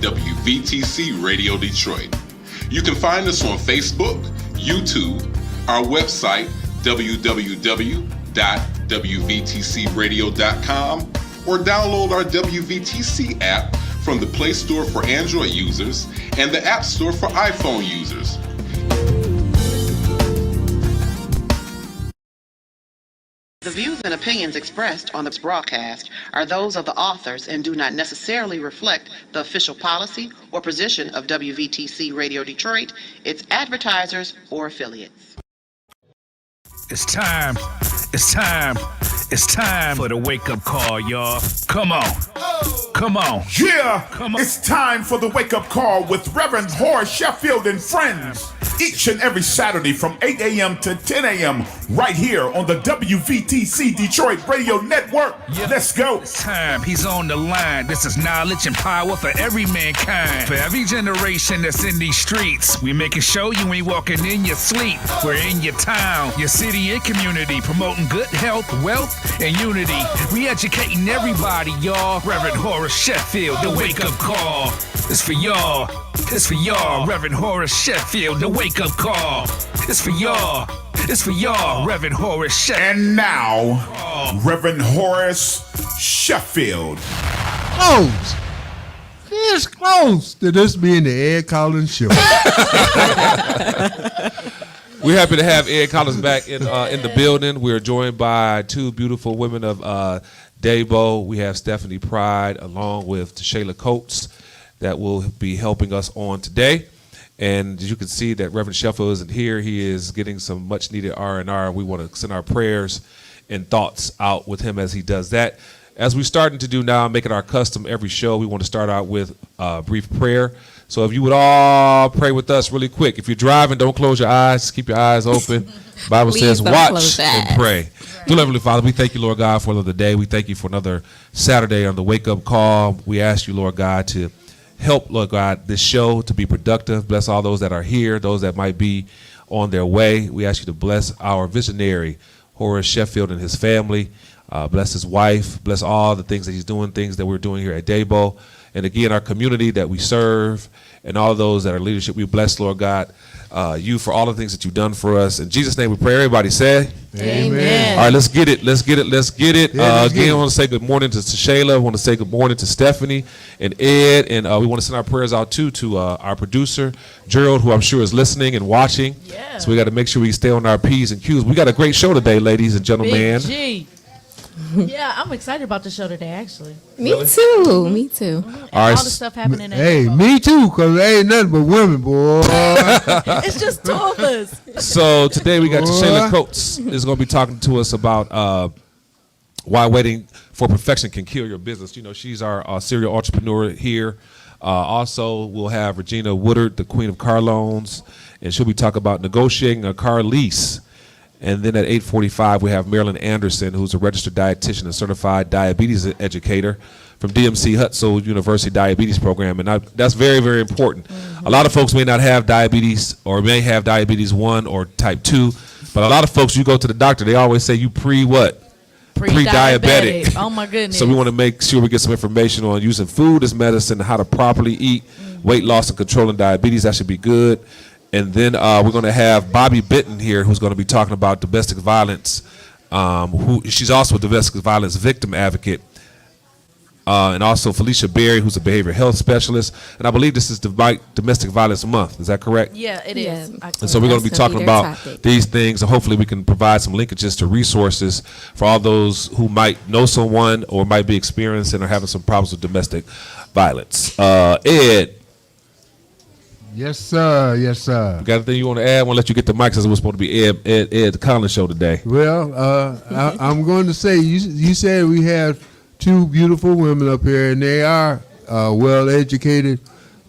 WVTC Radio Detroit. You can find us on Facebook, YouTube, our website, www.wvtcradio.com, or download our WVTC app from the Play Store for Android users and the App Store for iPhone users. The views and opinions expressed on this broadcast are those of the authors and do not necessarily reflect the official policy or position of WVTC Radio Detroit, its advertisers, or affiliates. It's time. It's time. It's time for the wake-up call, y'all. Come on. Come on. Yeah, Come on. It's time for the wake-up call with Reverend Horace Sheffield and friends. Each and every Saturday from 8 a.m. to 10 a.m. right here on the WVTC Detroit Radio Network. Yep. Let's go. It's time. He's on the line. This is knowledge and power for every mankind. For every generation that's in these streets. We making sure you ain't walking in your sleep. We're in your town, your city and community, promoting good health, wealth, and unity. We educating everybody, y'all. Reverend Horace Sheffield, the wake-up call. It's for y'all. It's for y'all. Reverend Horace Sheffield, the wake-up call. It's for y'all. It's for y'all. Reverend Horace Sheffield. And now, Reverend Horace Sheffield. Close. It's close to this being the Ed Collins Show. We're happy to have Ed Collins back in the building. We're joined by two beautiful women of Dabo. We have Stephanie Pride along with Tashayla Coates that will be helping us on today. And as you can see that Reverend Sheffield isn't here. He is getting some much needed R&R. We want to send our prayers and thoughts out with him as he does that. As we're starting to do now, make it our custom every show, we want to start out with a brief prayer. So if you would all pray with us really quick. If you're driving, don't close your eyes. Keep your eyes open. The Bible says watch and pray. Dear Heavenly Father, we thank you, Lord God, for another day. We thank you for another Saturday on the wake-up call. We ask you, Lord God, to help, Lord God, this show to be productive. Bless all those that are here, those that might be on their way. We ask you to bless our visionary, Horace Sheffield, and his family. Bless his wife. Bless all the things that he's doing, things that we're doing here at Dabo. And again, our community that we serve and all those that are leadership, we bless, Lord God, you for all the things that you've done for us. In Jesus' name we pray. Everybody say Amen. All right, let's get it. Let's get it. Let's get it. Yeah, let's get Again, it. I want to say good morning to Shayla. I want to say good morning to Stephanie and Ed. And we want to send our prayers out, too, to our producer, Gerald, who I'm sure is listening and watching. Yeah. So we got to make sure we stay on our P's and Q's. We got a great show today, ladies and gentlemen. Big G. Yeah, I'm excited about the show today, actually. Me too. Me too. And All right. all the stuff happening at Hey, Dabo. me too, because there ain't nothing but women, boy. It's just two of us. So today we got Boy. Tashayla Coates is going to be talking to us about why waiting for perfection can kill your business. You know, she's our serial entrepreneur here. Also, we'll have Regina Woodard, the queen of car loans, and she'll be talking about negotiating a car lease. And then at 8:45, we have Marilyn Anderson, who's a registered dietitian and certified diabetes educator from DMC Hutzel University Diabetes Program. And that's very, very important. A lot of folks may not have diabetes or may have diabetes 1 or type 2. But a lot of folks, you go to the doctor, they always say you pre-what? Pre-diabetic. Oh, my goodness. So we want to make sure we get some information on using food as medicine, how to properly eat, weight loss, and controlling diabetes. That should be good. And then we're going to have Bobby Bitton here, who's going to be talking about domestic violence. She's also a domestic violence victim advocate. And also Felicia Berry, who's a behavioral health specialist. And I believe this is Domestic Violence Month. Is that correct? Yeah, it is. Yeah. And so we're going to be That's gonna talking be their about topic. these things, and hopefully we can provide some linkages to resources for all those who might know someone or might be experiencing or having some problems with domestic violence. Ed, Yes, sir. Yes, sir. got anything you want to add? I want to let you get the mic since it was supposed to be Ed the Collins show today. Well, I'm going to say, you said we have two beautiful women up here, and they are well educated,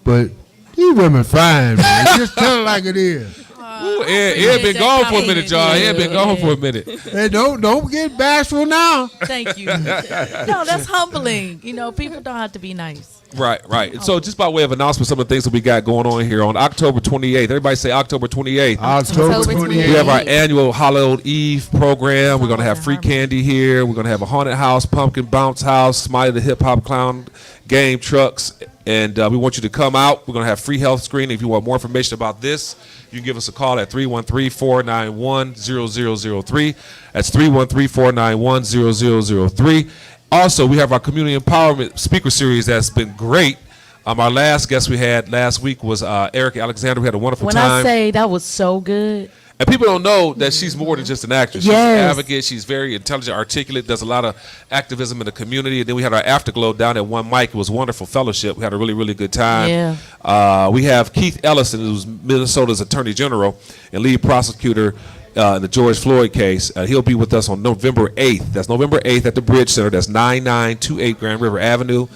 but these women fine, man. Just tell it like it is. Ooh, Ed been gone for a minute, y'all. Ed been gone for a minute. Hey, don't get bashful now. Thank you. No, that's humbling. You know, people don't have to be nice. Right. And so just by way of announcement, some of the things that we got going on here on October 28th. Everybody say October 28th. October 28th. We have our annual Halloween Eve program. We're going to have free candy here. We're going to have a haunted house, pumpkin bounce house, Smiley the Hip Hop Clown, game trucks. And we want you to come out. We're going to have free health screening. If you want more information about this, you can give us a call at 313-491-0003. That's 313-491-0003. Also, we have our community empowerment speaker series that's been great. Our last guest we had last week was Erica Alexander. We had a wonderful time. When I say that was so good. And people don't know that she's more than just an actress. She's Yes. an advocate. She's very intelligent, articulate, does a lot of activism in the community. And then we had our Afterglow down at One Mic. It was a wonderful fellowship. We had a really, really good time. Yeah. We have Keith Ellison, who's Minnesota's Attorney General and lead prosecutor in the George Floyd case. He'll be with us on November 8th. That's November 8th at the Bridge Center. That's 9928 Grand River Avenue.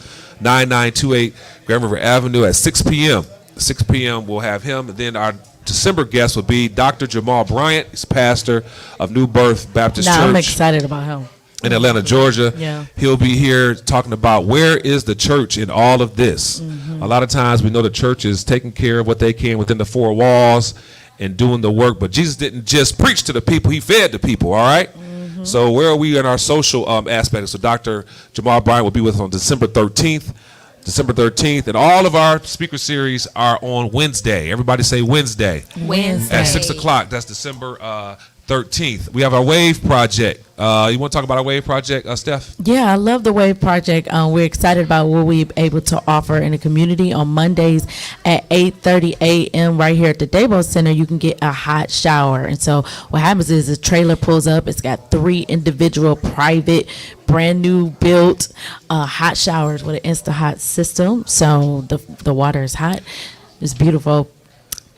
9928 Grand River Avenue at 6 p.m. 6 p.m. we'll have him. And then our December guest will be Dr. Jamal Bryant. He's pastor of New Birth Baptist Church I'm excited about him. in Atlanta, Georgia. Yeah. He'll be here talking about where is the church in all of this. Mm-hmm. A lot of times we know the church is taking care of what they can within the four walls and doing the work, but Jesus didn't just preach to the people, he fed the people, all right? Mm-hmm. So where are we in our social aspect? So Dr. Jamal Bryant will be with us on December 13th. And all of our speaker series are on Wednesday. Everybody say Wednesday. Wednesday. At 6 o'clock. That's December 13th. We have our Wave Project. You want to talk about our Wave Project, Steph? Yeah, I love the Wave Project. We're excited about what we're able to offer in the community on Mondays at 8:30 a.m. right here at the Dabo Center. You can get a hot shower. And so what happens is the trailer pulls up. It's got 3 individual private, brand new built hot showers with an Insta-Hot system. So the water is hot. It's beautiful.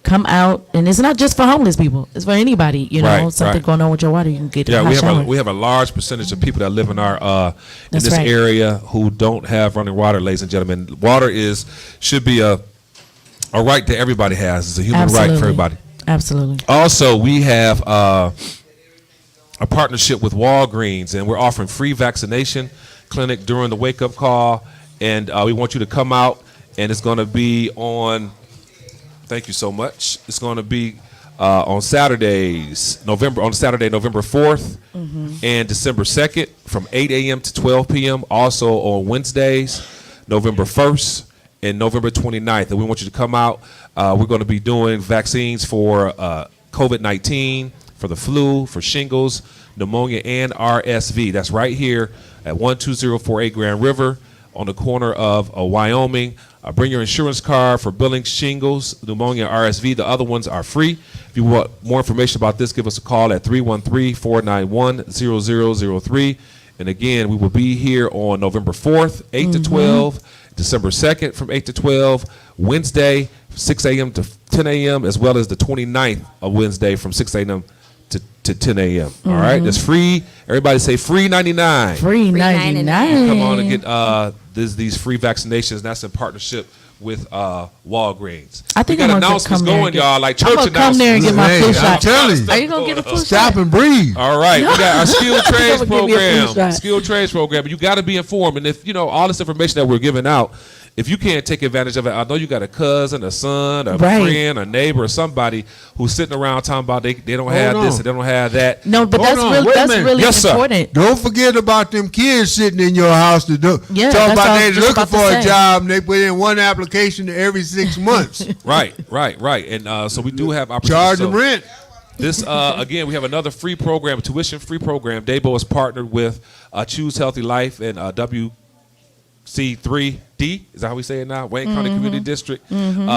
Come out, and it's not just for homeless people. It's for anybody. You know, Right, something right. going on with your water, you can get a Yeah, hot shower. we have a large percentage of people that live in our in That's this right. area who don't have running water, ladies and gentlemen. Water should be a right that everybody has. It's a human right for everybody. Absolutely. Also, we have a partnership with Walgreens, and we're offering free vaccination clinic during the wake up call, and we want you to come out, and it's going to be on. Thank you so much. It's going to be on Saturday, November 4th and December 2nd from 8 a.m. to 12 p.m. Also on Wednesdays, November 1st and November 29th. And we want you to come out. We're going to be doing vaccines for COVID-19, for the flu, for shingles, pneumonia, and RSV. That's right here at 12048 Grand River on the corner of Wyoming. Bring your insurance card for billing, shingles, pneumonia, RSV. The other ones are free. If you want more information about this, give us a call at 313-491-0003. And again, we will be here on November 4th, 8 to 12, December 2nd from 8 to 12, Wednesday, 6 a.m. to 10 a.m., as well as the 29th of Wednesday from 6 a.m. to 10 a.m. All right? That's free. Everybody say free 99. Free 99. Come on and get these free vaccinations. And that's in partnership with Walgreens. I think we got I'm gonna announcements come there and going, get- y'all, like I'm church gonna come there and get announcements. my flu Hey, I'm shot. telling you. Are you gonna get a flu Stop shot? and breathe. All right, we got our skilled trades Give me a flu program. shot. Skilled trades program. You got to be informed, and if you know all this information that we're giving out, if you can't take advantage of it, I know you got a cousin, a son, a Right. friend, a neighbor, or somebody who's sitting around talking about they don't have Hold this, on. and they don't have that. No, but Hold on, wait a that's minute. really Yes, sir. important. Don't forget about them kids sitting in your house to do. Yeah, talk that's about all I they was just looking about to for a say. job and they put in one application every 6 months. Right. And so we do have opportunities. Charge So them rent. This again, we have another free program, tuition-free program. Dabo is partnered with Choose Healthy Life and WC3D. Is that how we say it now? Wayne County Community District.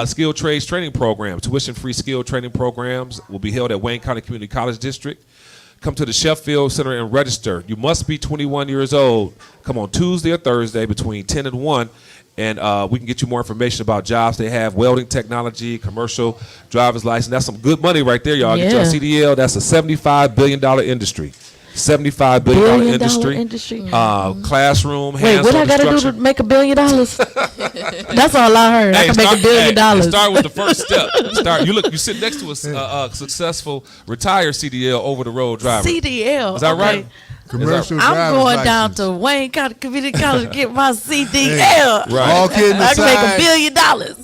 Skilled Trades Training Program. Tuition-free skilled training programs will be held at Wayne County Community College District. Come to the Sheffield Center and register. You must be 21 years old. Come on Tuesday or Thursday between 10 and 1. And we can get you more information about jobs they have, welding technology, commercial driver's license. That's some good money right there, y'all. Get your Yeah. CDL. That's a $75 billion industry. $75 billion $1 billion industry. industry. Classroom, Wait, hands-on what I gotta do to instruction. make $1 billion? That's all I heard. I can make $1 billion. Start with the first step. You sit next to a successful retired CDL over the road driver. CDL. Is that okay. right? Commercial I'm driver's going down license. to Wayne County Community College to get my CDL. Right. All kidding I can make aside, $1 billion.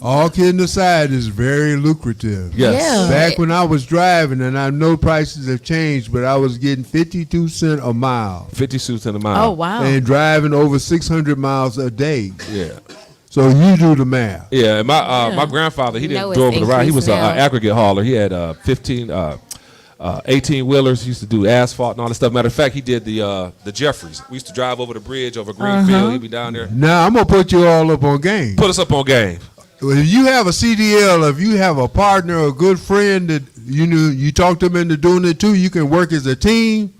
all kidding aside, is very lucrative. Yes. Yeah. Back when I was driving, and I know prices have changed, but I was getting 52 cents a mile 50 suits in a mile. Oh, wow. and driving over 600 miles a day. Yeah. So you do the math. Yeah, and my grandfather, he You know didn't it's do over the ride. He was an increased now. aggregate hauler. He had 18 wheelers. He used to do asphalt and all that stuff. Matter of fact, he did the Jeffries. We used to drive over the bridge over Greenfield. He'd be down there. Now I'm gonna put you all up on game. Put us up on game. If you have a CDL, if you have a partner, a good friend that you talk them into doing it too, you can work as a team,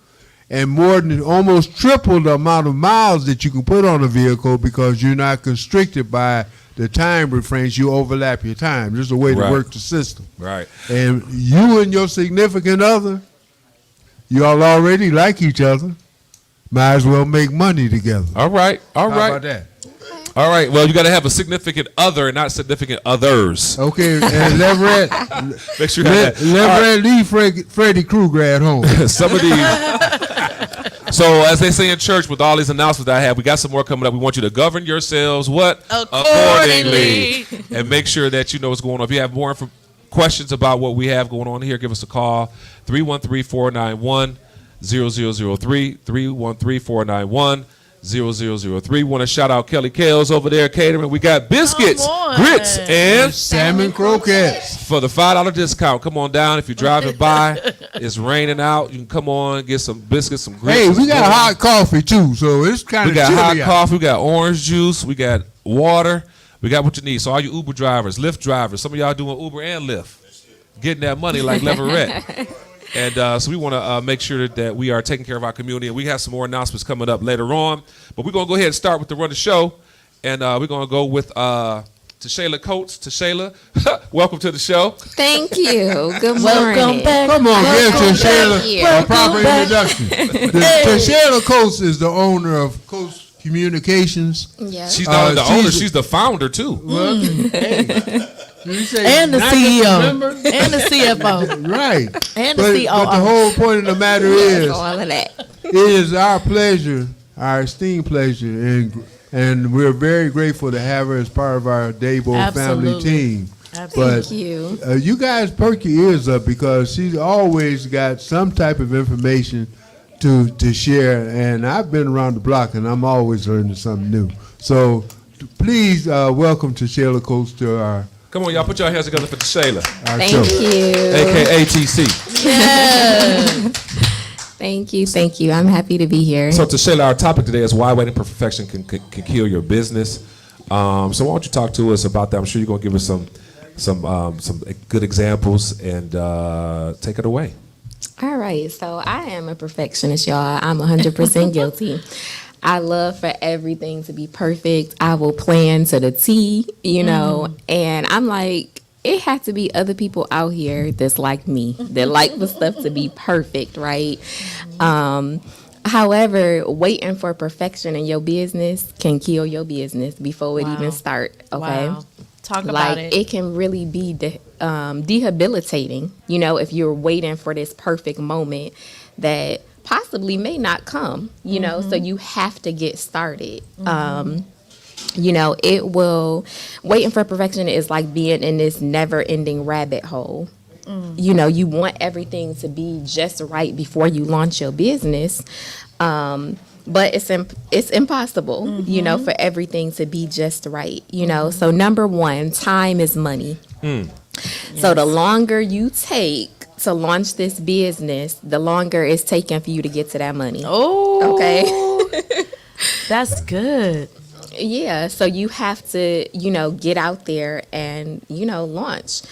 and more than almost triple the amount of miles that you can put on a vehicle because you're not constricted by the time refrains. You overlap your time. There's a way to Right. work the system. Right. And you and your significant other, you all already like each other. Might as well make money together. All right. All How right. about that? All right. Well, you got to have a significant other and not significant others. Okay, and Leverett, Make sure you have that. All right. Leverett leave Freddie Krueger at home. Some of these. So, as they say in church, with all these announcements that I have, we got some more coming up. We want you to govern yourselves what? Accordingly. And make sure that you know what's going on. If you have more questions about what we have going on here, give us a call. 313-491-0003. 313-491-0003. Want to shout out Kelly Kales over there catering. We got biscuits, Come on. grits, and Salmon croquettes. for the $5 discount. Come on down. If you're driving by, it's raining out. You can come on, get some biscuits, some grits. Hey, some we got grits. hot coffee too, so it's kind We of got hot chilly out. coffee. We got orange juice. We got water. We got what you need. So all you Uber drivers, Lyft drivers, some of y'all doing Uber and Lyft, getting that money like Leverett. And so we want to make sure that we are taking care of our community. And we have some more announcements coming up later on. But we're going to go ahead and start with the run of the show. And we're going to go with Tashayla Coates. Tashayla, welcome to the show. Thank you. Good morning. Welcome back. Come on, give Thank you. Tashayla a proper back. introduction. Tashayla Coates is the owner of Coates Communications. Yeah. She's not the owner. she's- She's the founder, too. Well, hey, you say And the not just a CEO. member? And the CFO. Right. And the But COO. the whole point of the matter is, All of that. it is our pleasure, our esteemed pleasure, and we're very grateful to have her as part of our Dabo family Absolutely. team. Absolutely. Thank you. You guys perk your ears up because she's always got some type of information to share, and I've been around the block, and I'm always learning something new. So please welcome Tashayla Coates to our Come on, y'all. Put your hands together for Tashayla, Thank show. you. a.k.a. TC. Thank you. Thank you. I'm happy to be here. So Tashayla, our topic today is why waiting for perfection can kill your business. So why don't you talk to us about that? I'm sure you're going to give us some good examples and take it away. All right. So I am a perfectionist, y'all. I'm 100% guilty. I love for everything to be perfect. I will plan to the T, and I'm like, it has to be other people out here that's like me, that like the stuff to be perfect, right? However, waiting for perfection in your business can kill your business before it Wow. even start, okay? Wow. Talk Like, about it. it can really be debilitating, if you're waiting for this perfect moment that possibly may not come, so you have to get started. It will, waiting for perfection is like being in this never ending rabbit hole. You want everything to be just right before you launch your business. But it's impossible, for everything to be just right, So number one, time is money. So the longer you take to launch this business, the longer it's taking for you to get to that money. Oh. Okay. That's good. Yeah, so you have to, get out there and, launch.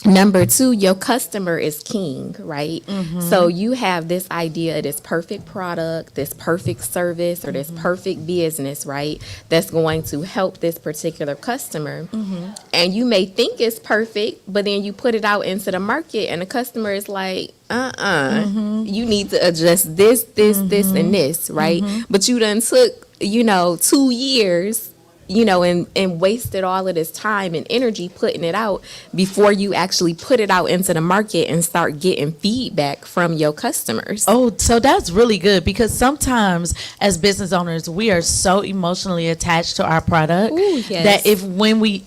Number two, your customer is king, right? So you have this idea of this perfect product, this perfect service, or this perfect business, right? That's going to help this particular customer. And you may think it's perfect, but then you put it out into the market and the customer is like, you need to adjust this, and this, right? But you done took, 2 years and wasted all of this time and energy putting it out before you actually put it out into the market and start getting feedback from your customers. Oh, so that's really good, because sometimes as business owners, we are so emotionally attached to our product that if when we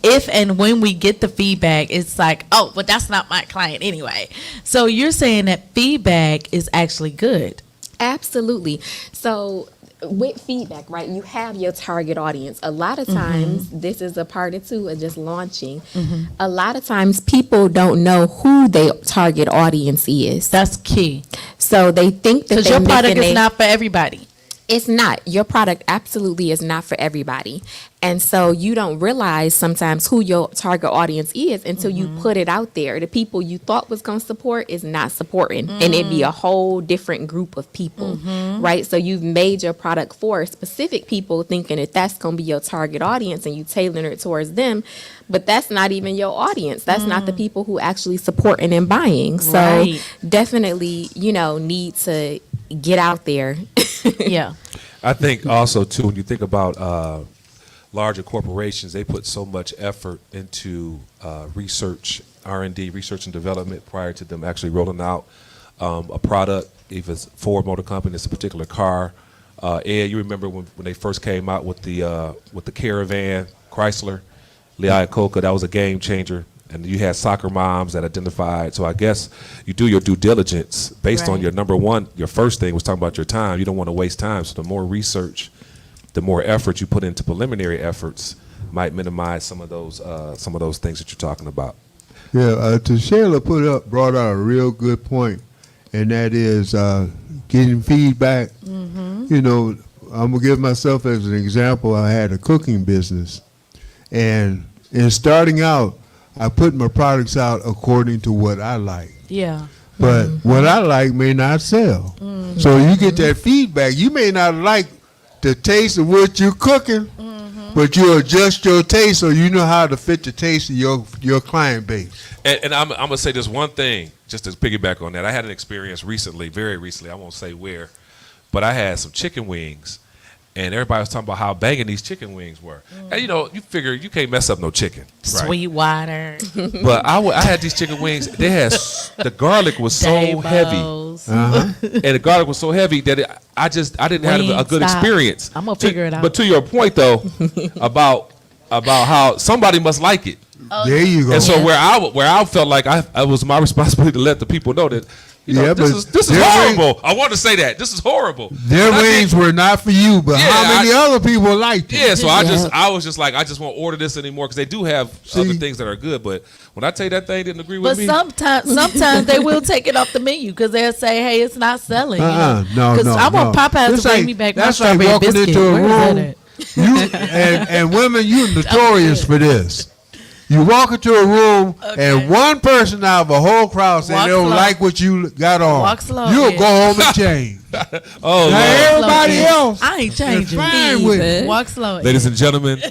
get the feedback, it's like, oh, but that's not my client anyway. So you're saying that feedback is actually good. Absolutely. So with feedback, right, you have your target audience. A lot of times, this is a part of two of just launching. A lot of times people don't know who their target audience is. That's key. So they think that Because your product is not for everybody. It's not. Your product absolutely is not for everybody. And so you don't realize sometimes who your target audience is until you put it out there. The people you thought was going to support is not supporting. And it'd be a whole different group of people, right? So you've made your product for specific people thinking that that's going to be your target audience and you tailoring it towards them. But that's not even your audience. That's not the people who actually supporting and buying. So definitely, need to get out there. Yeah. I think also too, when you think about larger corporations, they put so much effort into research, R&D, research and development prior to them actually rolling out a product. If it's Ford Motor Company, it's a particular car. Ed, you remember when they first came out with the Caravan, Chrysler, Lee Iacocca, that was a game changer. And you had soccer moms that identified. So I guess you do your due diligence based on your number one. Your first thing was talking about your time. You don't want to waste time. So the more research, the more effort you put into preliminary efforts might minimize some of those things that you're talking about. Yeah, Shayla brought out a real good point, and that is getting feedback. I'm gonna give myself as an example. I had a cooking business, and in starting out, I put my products out according to what I like. Yeah. But what I like may not sell. So you get that feedback. You may not like the taste of what you're cooking, but you adjust your taste so you know how to fit the taste of your client base. And I'm going to say this one thing, just to piggyback on that. I had an experience recently, very recently, I won't say where, but I had some chicken wings. And everybody was talking about how banging these chicken wings were. And you figure you can't mess up no chicken. Right? Sweetwater. But I had these chicken wings. They had the garlic was so heavy, and the garlic was so heavy that I didn't have a good experience. I'm gonna figure it out. But to your point though, about how somebody must like it. There you go. And so where I felt like it was my responsibility to let the people know that. This is horrible. I want to say that this is horrible. Their wings were not for you, but how many other people liked it? Yeah, so I was just like, I just won't order this anymore because they do have other things that are good. But when I tell you that thing didn't agree with me, sometimes they will take it off the menu because they'll say, "Hey, it's not selling." No. Because I'm gonna Popeyes to bring me back my that's like strawberry walking biscuit. into a Where is room. that at? And women, you're notorious for this. You walk into a room and one person out of a whole crowd say they don't like what you got on. Walk slow. You'll go home and change. Oh, now everybody else, I ain't changing. fine with it. Walk slow. Ladies and gentlemen,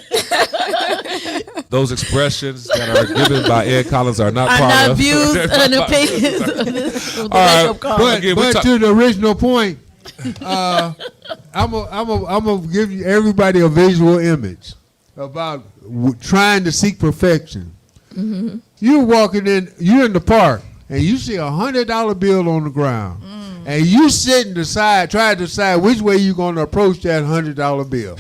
those expressions that are given by Ed Collins are not part of views and opinions. All right, but to the original point, I'm gonna give you everybody a visual image about trying to seek perfection. You're walking in, you're in the park, and you see $100 bill on the ground, and you sit and try to decide which way you're going to approach that $100 bill.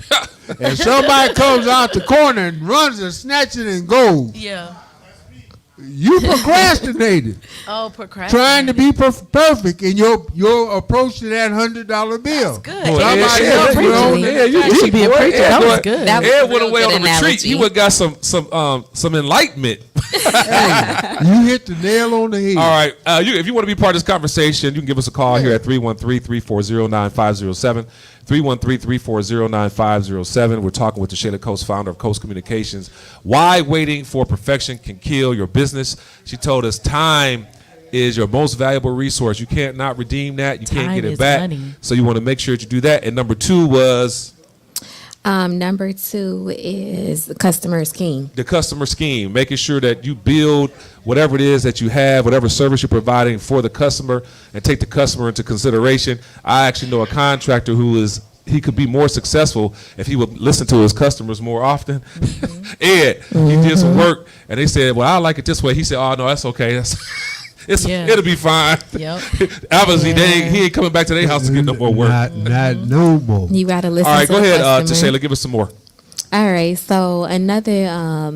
And somebody comes out the corner and runs and snatches it and goes. Yeah. You procrastinated. Trying to be perfect in your approach to that $100 bill. That's good. Somebody else you should be a preacher. That was good. Ed went away on a retreat. He would got some enlightenment. Hey, you hit the nail on the head. All right. If you want to be part of this conversation, you can give us a call here at 313-340-9507. 313-340-9507. We're talking with the Shayla Coates, founder of Coates Communications. Why waiting for perfection can kill your business. She told us time is your most valuable resource. You can't not redeem that. You can't get it back. Money. So you want to make sure that you do that. And number two was? Number two is the customer scheme. The customer scheme, making sure that you build whatever it is that you have, whatever service you're providing for the customer, and take the customer into consideration. I actually know a contractor who is he could be more successful if he would listen to his customers more often. Ed, he did some work, and they said, "Well, I like it this way." He said, "Oh no, that's okay. It'll be fine." Yep. Obviously, he ain't coming back to their house to get no more work. Not no more. You got to listen. All right, to go the ahead, customer. Tashayla, give us some more. All right. So another,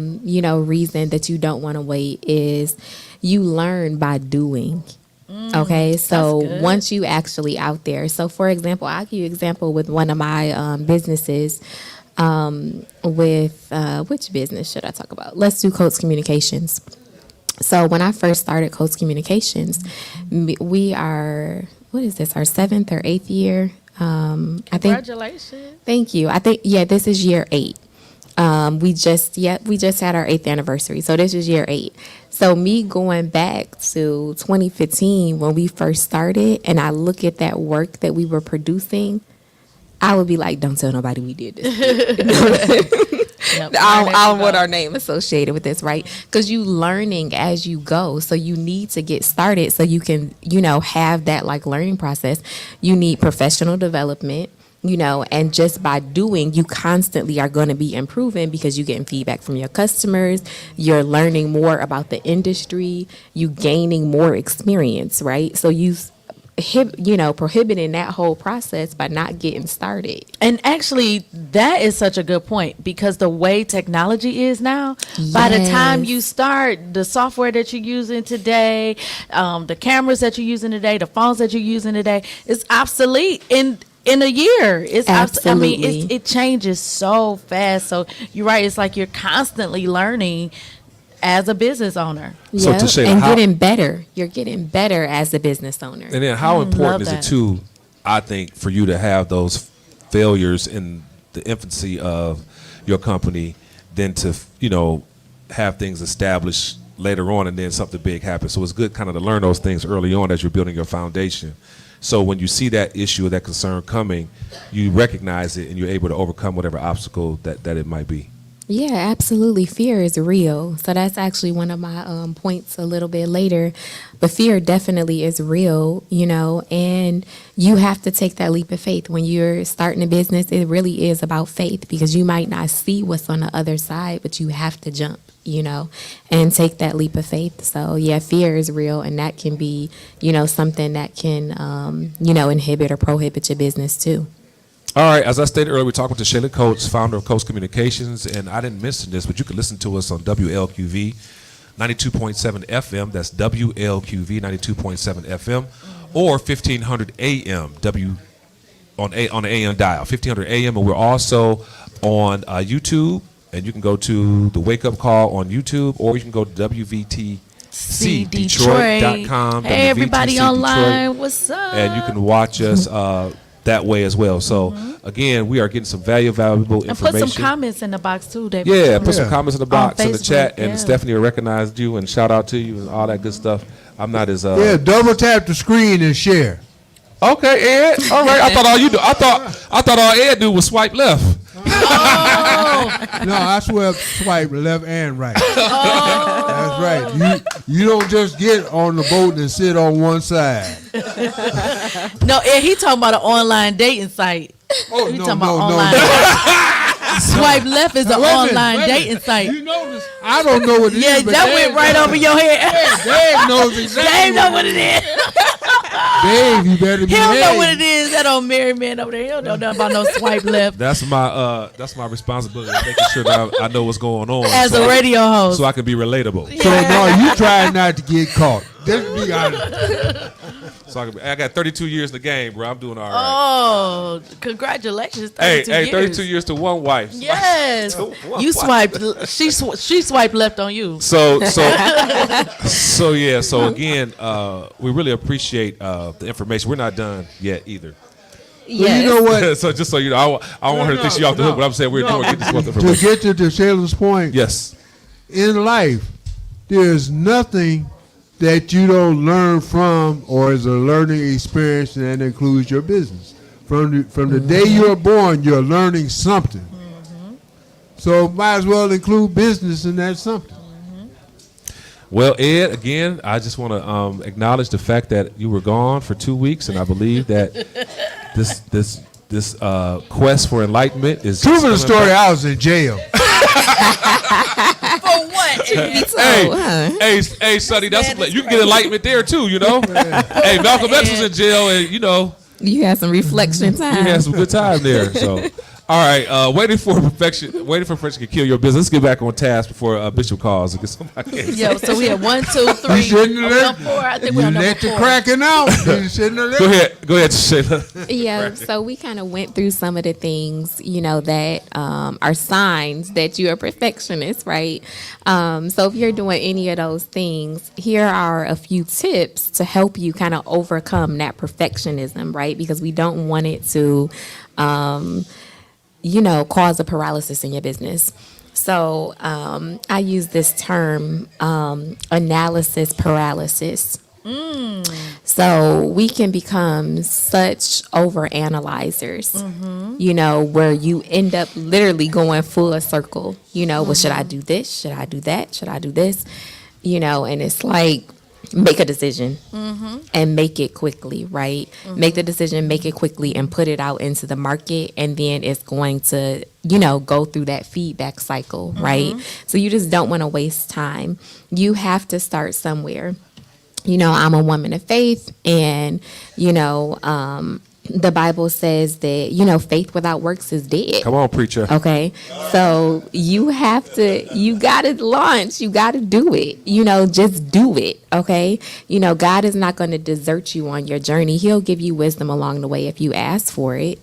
reason that you don't want to wait is you learn by doing. Okay. So that's good. once you actually out there. So for example, I'll give you an example with one of my businesses. With which business should I talk about? Let's do Coates Communications. So when I first started Coates Communications, we are, what is this, our 7th or 8th year? I think. Congratulations. Thank you. I think, this is year 8. We just had our 8th anniversary. So this is year 8. So me going back to 2015 when we first started and I look at that work that we were producing, I would be like, don't tell nobody we did this. Yep. I don't want our name associated with this, right? Because you learning as you go. So you need to get started so you can, have that like learning process. You need professional development, and just by doing, you constantly are going to be improving because you're getting feedback from your customers. You're learning more about the industry. You gaining more experience, right? So prohibiting that whole process by not getting started. And actually, that is such a good point because the way technology is now, by the time you start, the software that you're using today, the cameras that you're using today, the phones that you're using today, is obsolete in a year. It's Absolutely. it changes so fast. So you're right. It's like you're constantly learning as a business owner. So Yep. Tashayla, And getting better. You're getting better as a business owner. And then how important is love it that. too, I think, for you to have those failures in the infancy of your company than to, have things established later on and then something big happens. So it's good kind of to learn those things early on as you're building your foundation. So when you see that issue or that concern coming, you recognize it and you're able to overcome whatever obstacle that it might be. Yeah, absolutely. Fear is real. So that's actually one of my points a little bit later. But fear definitely is real, and you have to take that leap of faith. When you're starting a business, it really is about faith because you might not see what's on the other side, but you have to jump, and take that leap of faith. So, yeah, fear is real, and that can be, something that can, inhibit or prohibit your business too. All right, as I stated earlier, we're talking to Shayla Coates, founder of Coates Communications, and I didn't mention this, but you can listen to us on WLQV 92.7 FM. That's WLQV 92.7 FM, or 1500 AM on the AM dial, 1500 AM, and we're also on YouTube, and you can go to the Wake Up Call on YouTube, or you can go to WVTCDetroit.com. Hey, everybody WVTC online, Detroit, what's up? and you can watch us that way as well. So again, we are getting some valuable And information. put some comments in the box too, David. Yeah, put some comments in the box in the Facebook, chat, and yeah. Stephanie will recognize you and shout out to you and all that good stuff. I'm not as Double tap the screen and share. Okay, Ed. All right. I thought all Ed do was swipe left. No, I swipe left and right. That's right. You don't just get on the boat and sit on one side. No, Ed, he talking about an online dating site. Oh, He no, talking no, about no, online. no. Swipe left is an Wait a minute, online wait a minute. dating site. You know this? I don't know what it is. Yeah, but that Dave went right over your head. Dave knows exactly. Dave know what it is. Dave, you better be. He don't know what it is. That old married man over there. He don't know nothing about no swipe left. That's my responsibility, making sure that I know what's going on As a radio host. so I can be relatable. So no, you try not to get caught. Just be honest. So I got 32 years in the game, bro. I'm doing all right. Oh, congratulations! 32 Hey, years. 32 years to one wife. Yes, To one you wife. swiped. She swiped left on you. So yeah. So again, we really appreciate the information. We're not done yet either. Well, you know what? So just so you know, I don't want her to think she off the hook, but I'm saying we're doing get this one To information. get to Shayla's point, Yes. in life, there's nothing that you don't learn from or is a learning experience that includes your business. From the day you're born, you're learning something. So might as well include business in that something. Well, Ed, again, I just want to acknowledge the fact that you were gone for 2 weeks, and I believe that this this quest for enlightenment is. Truth of the story, I was in jail. For what? Hey, Sonny, you can get enlightenment there too, you know. Hey, Malcolm X was in jail, and you know. You had some reflection time. You had some good time there. So, all right, waiting for perfection can kill your business. Let's get back on task before Bishop calls and get somebody. Yeah, so we have 1, 2, 3. I think we're on number 4. Cracking out. Go ahead, Shayla. Yeah, so we kind of went through some of the things, that are signs that you're a perfectionist, right? So if you're doing any of those things, here are a few tips to help you kind of overcome that perfectionism, right? Because we don't want it to, cause a paralysis in your business. So I use this term, analysis paralysis. So we can become such overanalyzers, where you end up literally going full circle, well, should I do this? Should I do that? Should I do this? And it's like, make a decision and make it quickly, right? Make the decision, make it quickly, and put it out into the market. And then it's going to, go through that feedback cycle, right? So you just don't want to waste time. You have to start somewhere. I'm a woman of faith, and, the Bible says that, faith without works is dead. Come on, preacher. Okay. So you got to launch. You got to do it. Just do it. Okay. God is not going to desert you on your journey. He'll give you wisdom along the way if you ask for it,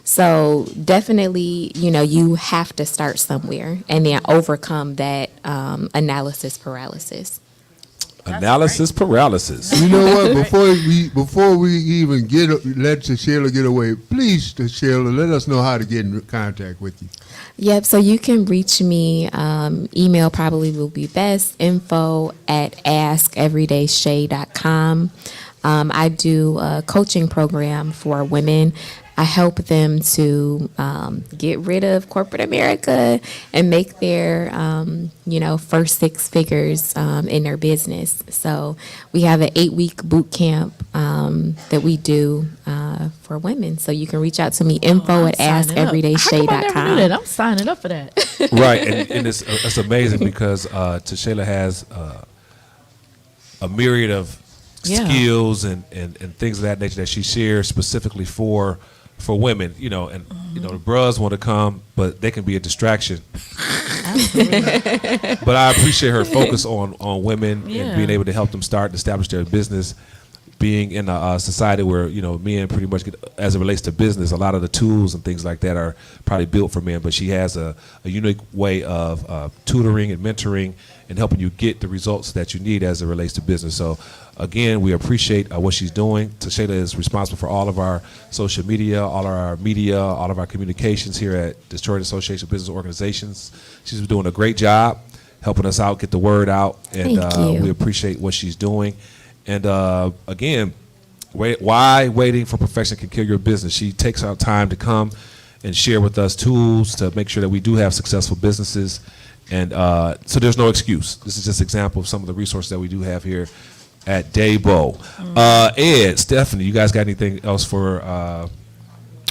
So definitely, you have to start somewhere and then overcome that analysis paralysis. Analysis paralysis. You know what? Before we even let Shayla get away, please, Shayla, let us know how to get in contact with you. Yep. So you can reach me. Email probably will be best. info@askeverydayshay.com. I do a coaching program for women. I help them to get rid of corporate America and make their, first 6 figures in their business. So we have an 8-week boot camp that we do for women. So you can reach out to me, info@askeverydayshay.com. I'm signing up for that. Right, and it's amazing because Shayla has a myriad of skills and things of that nature that she shares specifically for women, the bros want to come, but they can be a distraction. But I appreciate her focus on women and being able to help them start and establish their business. Being in a society where men pretty much get, as it relates to business, a lot of the tools and things like that are probably built for men. But she has a unique way of tutoring and mentoring and helping you get the results that you need as it relates to business. So again, we appreciate what she's doing. Shayla is responsible for all of our social media, all of our media, all of our communications here at Detroit Association of Business Organizations. She's been doing a great job helping us out, get the word out, and we appreciate what she's doing. And again, why waiting for perfection can kill your business. She takes our time to come and share with us tools to make sure that we do have successful businesses. And so there's no excuse. This is just an example of some of the resources that we do have here at Daybo. Ed, Stephanie, you guys got anything else for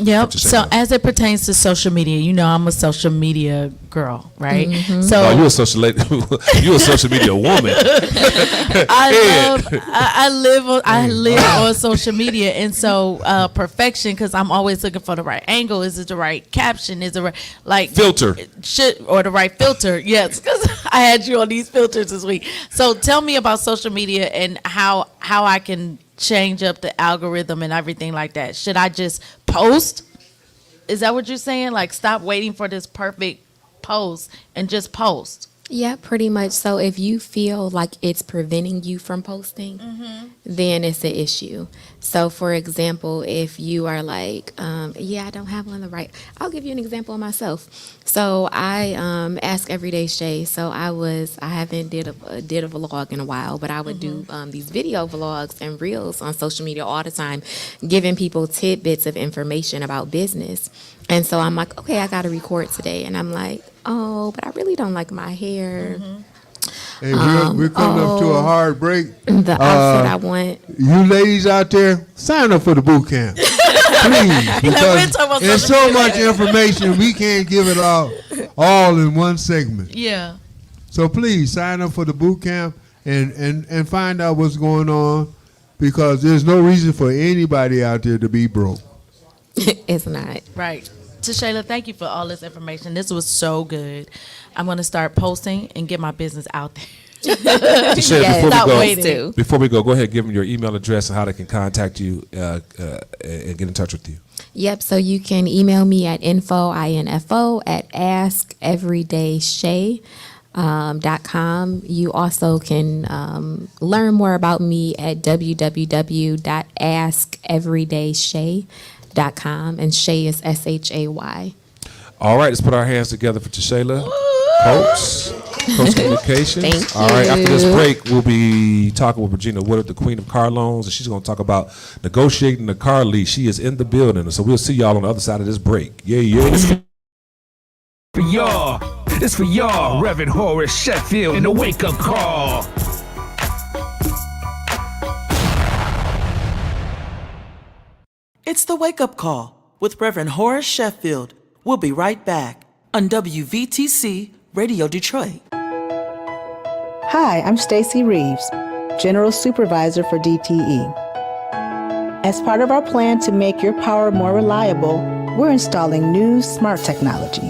Yep. So as it pertains to social media, I'm a social media girl, right? So you're a social media woman. I live on social media, and so perfection, because I'm always looking for the right angle. Is it the right caption? Is it right filter? Or the right filter? Yes, because I had you on these filters this week. So tell me about social media and how I can change up the algorithm and everything like that. Should I just post? Is that what you're saying? Like, stop waiting for this perfect post and just post? Yeah, pretty much. So if you feel like it's preventing you from posting, then it's an issue. So for example, if you are like, I don't have one the right, I'll give you an example of myself. So I ask Everyday Shay. So I haven't did a vlog in a while, but I would do these video vlogs and reels on social media all the time, giving people tidbits of information about business. And so I'm like, okay, I got to record today. And I'm like, oh, but I really don't like my hair. Hey, we're coming up to a hard break. The outfit I want. You ladies out there, sign up for the boot camp. Please, because talking about there's so something much information, we can't give it all in one segment. Yeah. So please sign up for the boot camp and find out what's going on, because there's no reason for anybody out there to be broke. It's not. Right. Shayla, thank you for all this information. This was so good. I'm going to start posting and get my business out there. Shayla, before we go, go ahead and give them your email address and how they can contact you and get in touch with you. Yep, so you can email me at info at askeverydayshay.com. You also can learn more about me at www.askeverydayshay.com, and Shay is SHAY. All right, let's put our hands together for Tashayla Coates Communications. Thank All right, you. after this break, we'll be talking with Regina Woodard, the queen of car loans, and she's going to talk about negotiating the car lease. She is in the building, so we'll see y'all on the other side of this break. Yeah. For y'all, it's for y'all, Reverend Horace Sheffield in the wake-up call. It's the wake-up call with Reverend Horace Sheffield. We'll be right back on WVTC Radio Detroit. Hi, I'm Stacy Reeves, General Supervisor for DTE. As part of our plan to make your power more reliable, we're installing new smart technology.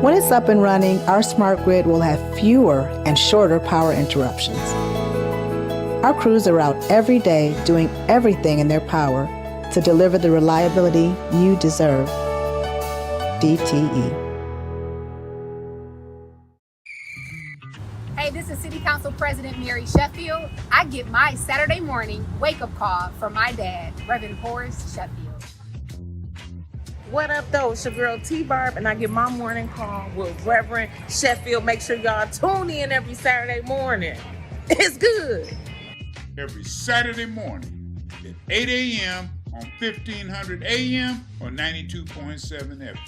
When it's up and running, our smart grid will have fewer and shorter power interruptions. Our crews are out every day doing everything in their power to deliver the reliability you deserve. DTE. Hey, this is City Council President Mary Sheffield. I get my Saturday morning wake-up call from my dad, Reverend Horace Sheffield. What up, though? It's your girl T-Barb, and I get my morning call with Reverend Sheffield. Make sure y'all tune in every Saturday morning. It's good. Every Saturday morning at 8 a.m. on 1500 AM or 92.7 FM.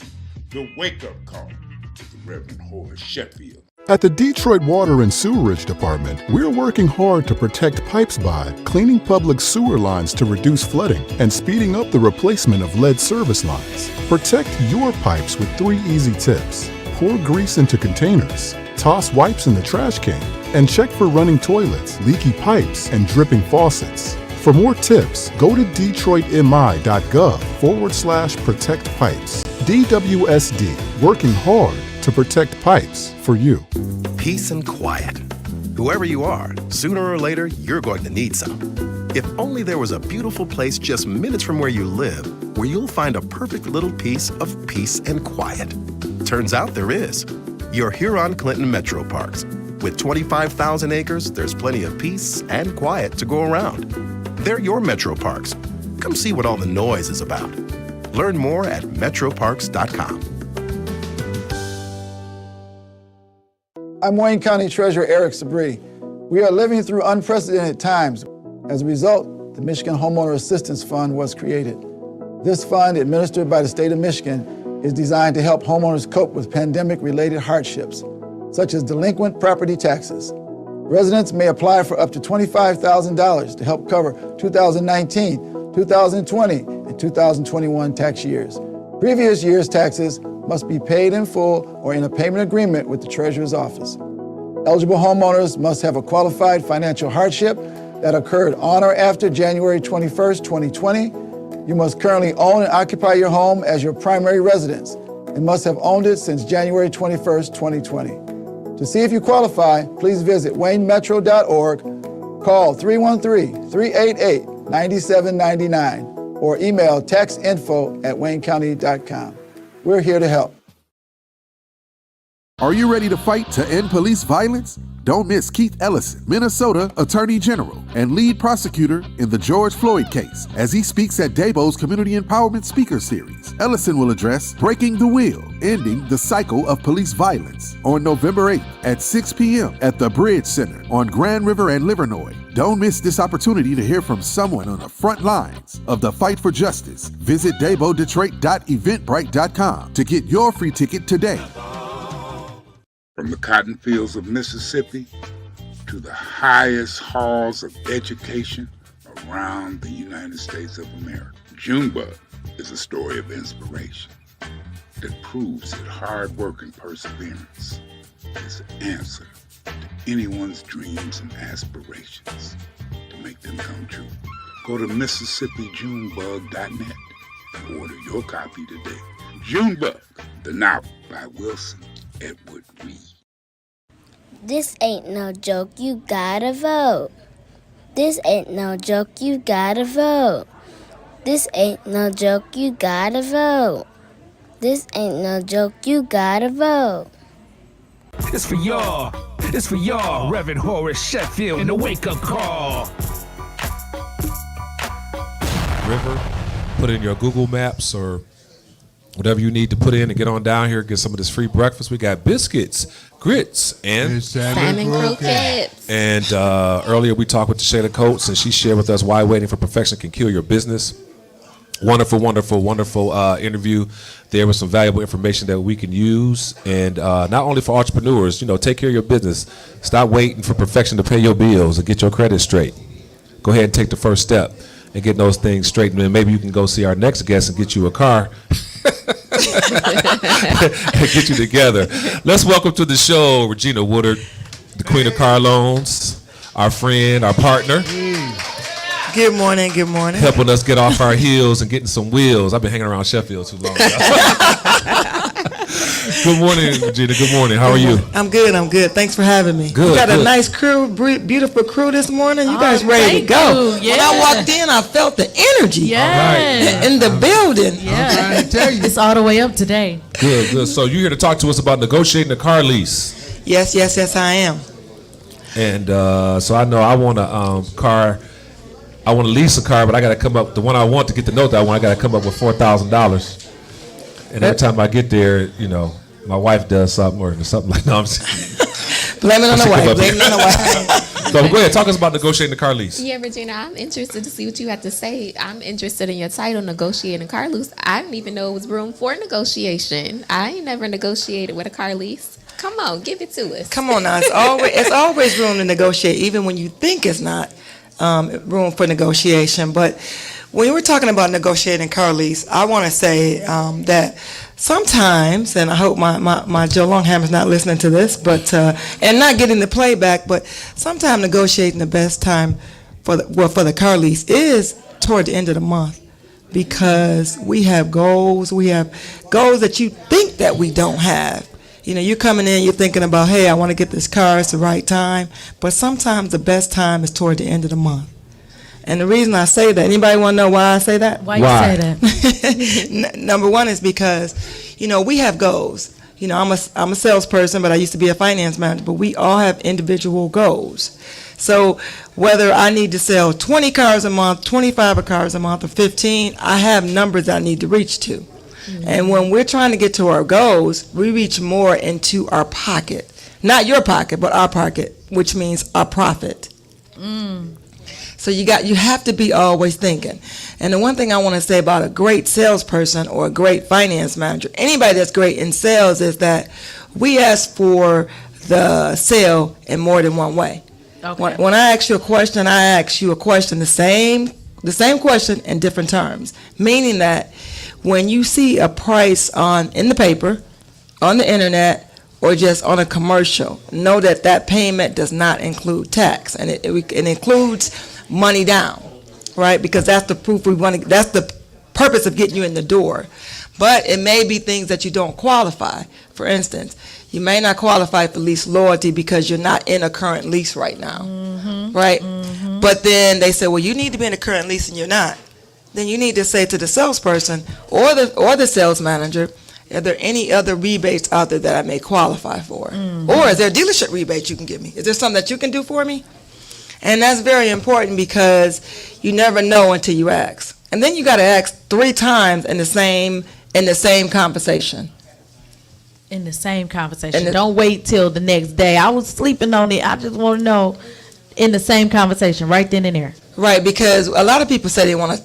The wake-up call to the Reverend Horace Sheffield. At the Detroit Water and Sewerage Department, we're working hard to protect pipes by cleaning public sewer lines to reduce flooding and speeding up the replacement of lead service lines. Protect your pipes with 3 easy tips. Pour grease into containers, toss wipes in the trash can, and check for running toilets, leaky pipes, and dripping faucets. For more tips, go to detroitmi.gov/protect pipes. DWSD, working hard to protect pipes for you. Peace and quiet. Whoever you are, sooner or later, you're going to need some. If only there was a beautiful place just minutes from where you live, where you'll find a perfect little piece of peace and quiet. Turns out there is. Your Huron-Clinton Metro Parks. With 25,000 acres, there's plenty of peace and quiet to go around. They're your Metro Parks. Come see what all the noise is about. Learn more at metroparks.com. I'm Wayne County Treasurer Eric Sabree. We are living through unprecedented times. As a result, the Michigan Homeowner Assistance Fund was created. This fund, administered by the state of Michigan, is designed to help homeowners cope with pandemic-related hardships, such as delinquent property taxes. Residents may apply for up to $25,000 to help cover 2019, 2020, and 2021 tax years. Previous year's taxes must be paid in full or in a payment agreement with the Treasurer's Office. Eligible homeowners must have a qualified financial hardship that occurred on or after January 21st, 2020. You must currently own and occupy your home as your primary residence and must have owned it since January 21st, 2020. To see if you qualify, please visit waynemetro.org, call 313-388-9799, or email textinfo@waynecounty.com. We're here to help. Are you ready to fight to end police violence? Don't miss Keith Ellison, Minnesota Attorney General and lead prosecutor in the George Floyd case, as he speaks at Dabo's Community Empowerment Speaker Series. Ellison will address Breaking the Wheel, Ending the Cycle of Police Violence on November 8th at 6 p.m. at the Bridge Center on Grand River and Livernois. Don't miss this opportunity to hear from someone on the front lines of the fight for justice. Visit DaboDetroit.eventbrite.com to get your free ticket today. From the cotton fields of Mississippi to the highest halls of education around the United States of America, Junebug is a story of inspiration that proves that hard work and perseverance is the answer to anyone's dreams and aspirations to make them come true. Go to MississippiJunebug.net and order your copy today. Junebug, the novel by Wilson Edward Reed. This ain't no joke, you gotta vote. This ain't no joke, you gotta vote. This ain't no joke, you gotta vote. This ain't no joke, you gotta vote. It's for y'all. It's for y'all. Reverend Horace Sheffield and the wake-up call. River, put in your Google Maps or whatever you need to put in and get on down here, get some of this free breakfast. We got biscuits, grits, and salmon croquettes. And earlier we talked with Shayla Coates, and she shared with us why waiting for perfection can kill your business. Wonderful, wonderful, wonderful interview. There was some valuable information that we can use, and not only for entrepreneurs, take care of your business. Stop waiting for perfection to pay your bills and get your credit straight. Go ahead and take the first step and get those things straight, and then maybe you can go see our next guest and get you a car. Get you together. Let's welcome to the show Regina Woodard, the Queen of Car Loans, our friend, our partner. Good morning, good morning. Helping us get off our heels and getting some wheels. I've been hanging around Sheffield too long. Good morning, Regina. Good morning. How are you? I'm good. Thanks for having me. Good. You got a nice crew, beautiful crew this morning. You guys ready to go? you. When I walked in, I felt the energy in the building. Yeah. I'm trying to tell you. It's all the way up today. Good. So you're here to talk to us about negotiating a car lease. Yes, I am. And so I know I want a car. I want to lease a car, but I got to come up. The one I want to get the note that I want, I got to come up with $4,000. And every time I get there, my wife does something or something like that. No, Blame it on the wife. So go ahead, talk us about negotiating the car lease. Yeah, Regina, I'm interested to see what you have to say. I'm interested in your title, negotiating car lease. I didn't even know it was room for negotiation. I ain't never negotiated with a car lease. Come on, give it to us. Come on now, it's always room to negotiate, even when you think it's not room for negotiation. But when we're talking about negotiating car lease, I want to say that sometimes, and I hope my Joe Longhammer's not listening to this, but and not getting the playback, but sometimes negotiating the best time for the car lease is toward the end of the month, because we have goals that you think that we don't have. You're coming in, you're thinking about, hey, I want to get this car, it's the right time. But sometimes the best time is toward the end of the month. And the reason I say that, anybody want to know why I say that? Why you say that? Number one is because, we have goals. I'm a salesperson, but I used to be a finance manager, but we all have individual goals. So whether I need to sell 20 cars a month, 25 cars a month, or 15, I have numbers I need to reach to. And when we're trying to get to our goals, we reach more into our pocket. Not your pocket, but our pocket, which means our profit. So you have to be always thinking. And the one thing I want to say about a great salesperson or a great finance manager, anybody that's great in sales, is that we ask for the sale in more than one way. Okay. When I ask you a question, I ask you a question, the same question in different terms, meaning that when you see a price in the paper, on the internet, or just on a commercial, know that payment does not include tax, and it includes money down, right? Because that's the proof we want to. That's the purpose of getting you in the door. But it may be things that you don't qualify. For instance, you may not qualify for lease loyalty because you're not in a current lease right now, right? But then they say, well, you need to be in a current lease and you're not. Then you need to say to the salesperson or the sales manager, are there any other rebates out there that I may qualify for? Or is there a dealership rebate you can give me? Is there something that you can do for me? And that's very important because you never know until you ask. And then you got to ask 3 times in the same conversation. In the same conversation. Don't wait till the next day. I was sleeping on it. I just want to know in the same conversation, right then and there. Right, because a lot of people say they want to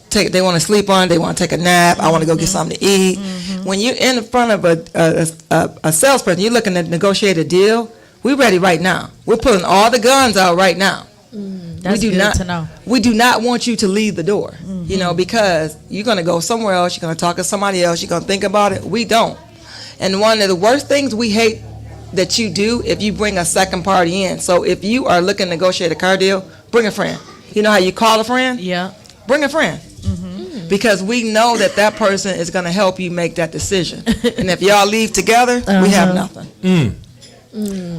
sleep on it, they want to take a nap, I want to go get something to eat. When you're in front of a salesperson, you're looking to negotiate a deal, we're ready right now. We're pulling all the guns out right now. That's we do good not to know. we do not want you to leave the door, you know, because you're going to go somewhere else, you're going to talk to somebody else, you're going to think about it. We don't. And one of the worst things we hate that you do if you bring a second party in. So if you are looking to negotiate a car deal, bring a friend. You know how you call a friend? Yeah. Bring a friend. Because we know that that person is going to help you make that decision. And if y'all leave together, we have nothing.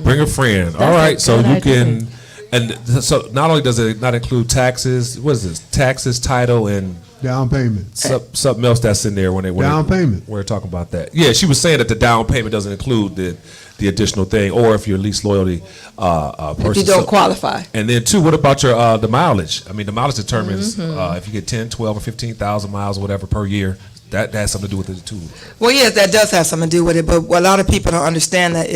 Bring a friend. All right, so you can, and so not only does it not include taxes, what is this? Taxes, title, and down payment. Something else that's in there when down payment. We're talking about that. Yeah, she was saying that the down payment doesn't include the additional thing, or if you're least loyalty person. If you don't qualify. And then too, what about your the mileage? I mean, the mileage determines if you get 10, 12, or 15,000 miles or whatever per year. That has something to do with it too. Well, yes, that does have something to do with it. But a lot of people don't understand that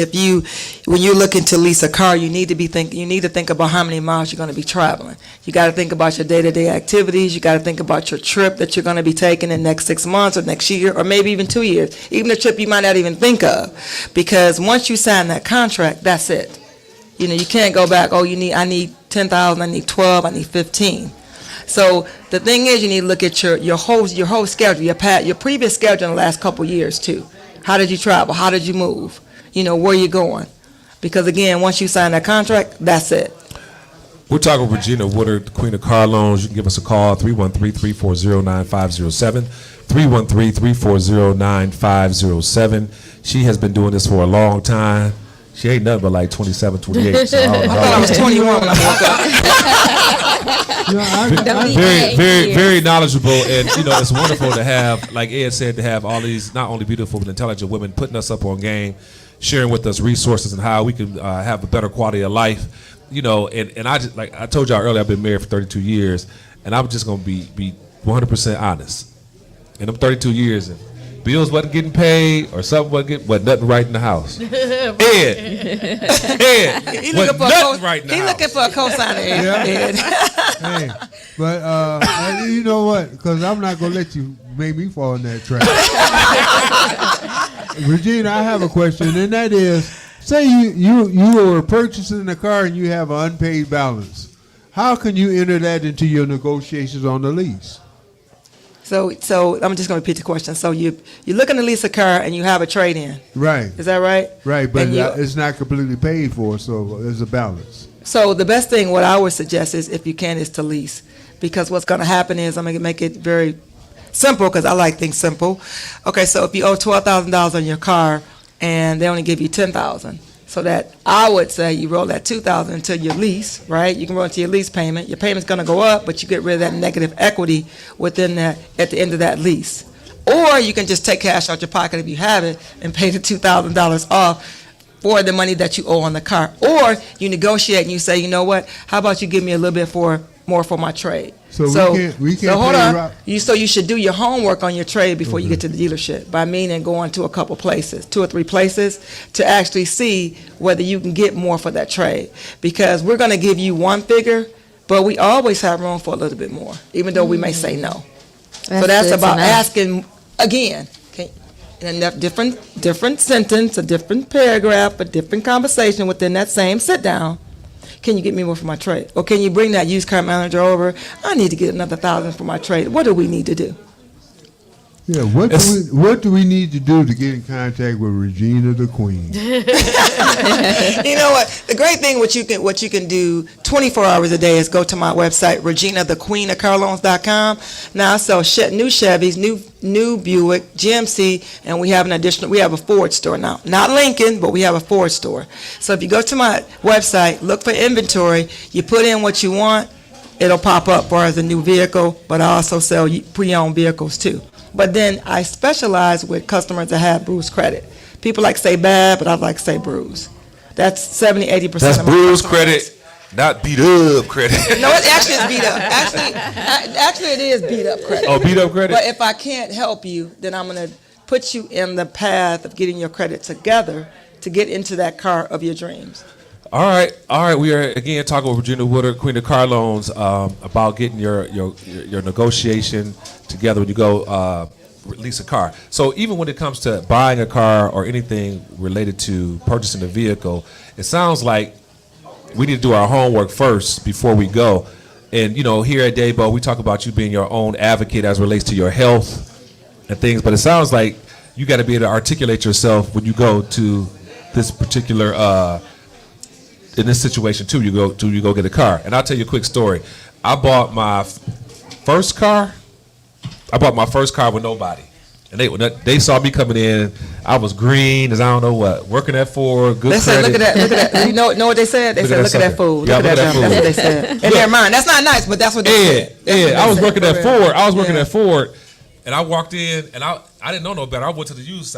when you're looking to lease a car, you need to think about how many miles you're going to be traveling. You got to think about your day-to-day activities. You got to think about your trip that you're going to be taking in the next 6 months or next year or maybe even 2 years. Even a trip you might not even think of, because once you sign that contract, that's it. You know, you can't go back. Oh, I need 10,000. I need 12. I need 15. So the thing is, you need to look at your whole schedule, your previous schedule in the last couple of years too. How did you travel? How did you move? You know, where you going? Because again, once you sign that contract, that's it. We're talking with Regina Woodard, the Queen of Car Loans. You can give us a call, 313-340-9507, 313-340-9507. She has been doing this for a long time. She ain't nothing but like 27, 28. So I thought I was 21 when I woke up. Very knowledgeable, and you know it's wonderful to have, like Ed said, to have all these not only beautiful but intelligent women putting us up on game, sharing with us resources and how we can have a better quality of life. You know, and I just, like I told y'all earlier, I've been married for 32 years, and I'm just gonna be 100% honest. In them 32 years, and bills wasn't getting paid or something wasn't nothing right in the house. Ed, he looking for a cosigner. Ed. Hey, but you know what? Because I'm not gonna let you make me fall in that trap. Regina, I have a question, and that is, say you were purchasing a car and you have an unpaid balance. How can you enter that into your negotiations on the lease? So I'm just going to repeat the question. So you're looking to lease a car and you have a trade-in. Right. Is that right? Right, but it's not completely paid for, so there's a balance. So the best thing, what I would suggest is, if you can, is to lease. Because what's going to happen is, I'm going to make it very simple because I like things simple. Okay, so if you owe $12,000 on your car and they only give you $10,000, so that I would say you roll that $2,000 into your lease, right? You can roll into your lease payment. Your payment's going to go up, but you get rid of that negative equity within that at the end of that lease. Or you can just take cash out your pocket if you have it and pay the $2,000 off for the money that you owe on the car. Or you negotiate and you say, you know what? How about you give me a little bit more for my trade? So we can't. So hold on. So you should do your homework on your trade before you get to the dealership. By meaning going to a couple places, 2 or 3 places, to actually see whether you can get more for that trade. Because we're going to give you one figure, but we always have room for a little bit more, even though we may say no. So that's about asking again. In a different sentence, a different paragraph, a different conversation within that same sit down. Can you get me more for my trade? Or can you bring that used car manager over? I need to get another $1,000 for my trade. What do we need to do? Yeah, what do we need to do to get in contact with Regina the Queen? You know what? The great thing what you can do 24 hours a day is go to my website, reginathequeenofcarloans.com. Now I sell new Chevys, new Buick, GMC, and we have a Ford store now. Not Lincoln, but we have a Ford store. So if you go to my website, look for inventory, you put in what you want, it'll pop up for as a new vehicle, but I also sell pre-owned vehicles too. But then I specialize with customers that have bruised credit. People like to say bad, but I like to say bruised. That's 70-80% That's of my bruised customers. credit, not beat up credit. No, it actually is beat up. Actually, it is beat up credit. Oh, beat up credit? But if I can't help you, then I'm going to put you in the path of getting your credit together to get into that car of your dreams. All right. We are again talking with Regina Woodard, Queen of Car Loans, about getting your negotiation together when you go lease a car. So even when it comes to buying a car or anything related to purchasing a vehicle, it sounds like we need to do our homework first before we go. And here at Daybo, we talk about you being your own advocate as it relates to your health and things. But it sounds like you got to be able to articulate yourself when you go to this particular in this situation too. You go get a car. And I'll tell you a quick story. I bought my first car with nobody. And they saw me coming in. I was green as I don't know what. Working at Ford, good They said, credit. look at that. You know what they said? They said, look at that fool. Yeah, Look at that fool. That's what they said. In their mind. That's not nice, but that's what they said. I was working at Ford. At Ford, and I walked in, and I didn't know no better. I went to the used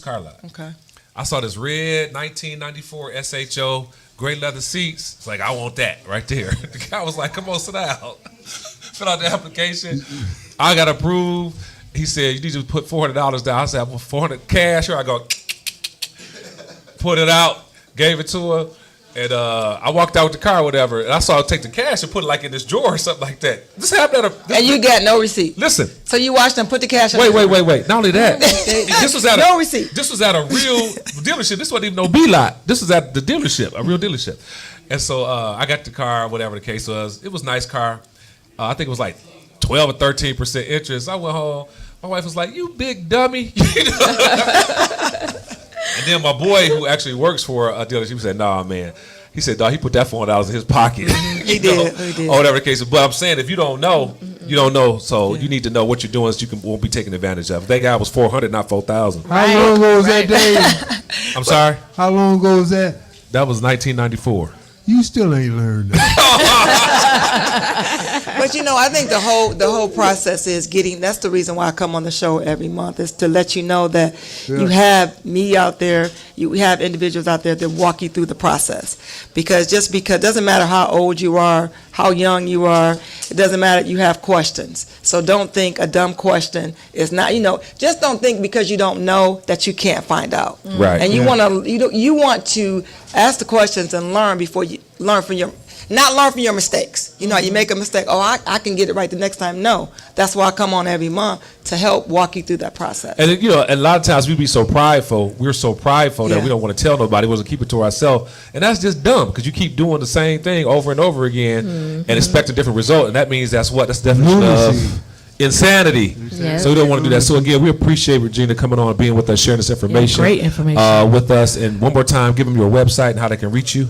car lot. Okay. I saw this red 1994 SHO, gray leather seats. It's like, I want that right there. The guy was like, come on, sit down. Fill out the application. I got approved. He said, you need to put $400 down. I said, I want $400 cash. Here I go. Put it out, gave it to her, and I walked out with the car or whatever, and I saw her take the cash and put it like in this drawer or something like that. This happened and you got no receipt. Listen. So you watched them put the cash in Wait. Not only that. This was at no receipt. This was at a real dealership. This wasn't even no B-lot. This was at the dealership, a real dealership. And so I got the car, whatever the case was. It was a nice car. I think it was like 12 or 13% interest. I went home. My wife was like, you big dummy. And then my boy, who actually works for a dealership, he said, nah, man. He said, dog, he put that $400 in his pocket. He did. Or whatever the case is. But I'm saying, if you don't know, you don't know. So you need to know what you're doing so you won't be taken advantage of. That guy was $400, not $4,000. How long ago was that, Dave? I'm sorry? How long ago was that? That was 1994. You still ain't learned that. But I think the whole process is getting. That's the reason why I come on the show every month, is to let you know that you have me out there, you have individuals out there that walk you through the process. Because it doesn't matter how old you are, how young you are, it doesn't matter. You have questions. So don't think a dumb question is not. Just don't think because you don't know that you can't find out. Right. And you want to ask the questions and learn before you learn from your mistakes. You make a mistake. Oh, I can get it right the next time. No, that's why I come on every month to help walk you through that process. And a lot of times we be so prideful. We're so prideful that we don't want to tell nobody. We want to keep it to ourselves, and that's just dumb because you keep doing the same thing over and over again and expect a different result. And that means that's the definition of insanity. So we don't want to do that. So again, we appreciate Regina coming on and being with us, sharing this information. Great information with us. And one more time, give them your website and how they can reach you.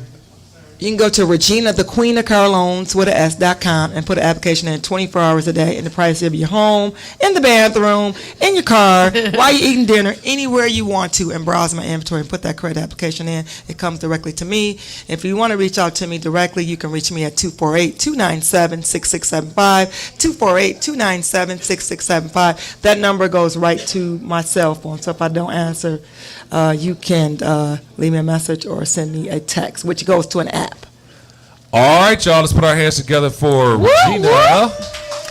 You can go to Regina, the Queen of Car Loans, with an S.com and put an application in 24 hours a day, and the price of your home, in the bathroom, in your car, while you're eating dinner, anywhere you want to, and browse my inventory and put that credit application in. It comes directly to me. If you want to reach out to me directly, you can reach me at 248-297-6675, 248-297-6675. That number goes right to my cell phone, so if I don't answer, you can leave me a message or send me a text, which goes to an app. All right, y'all. Let's put our hands together for Regina,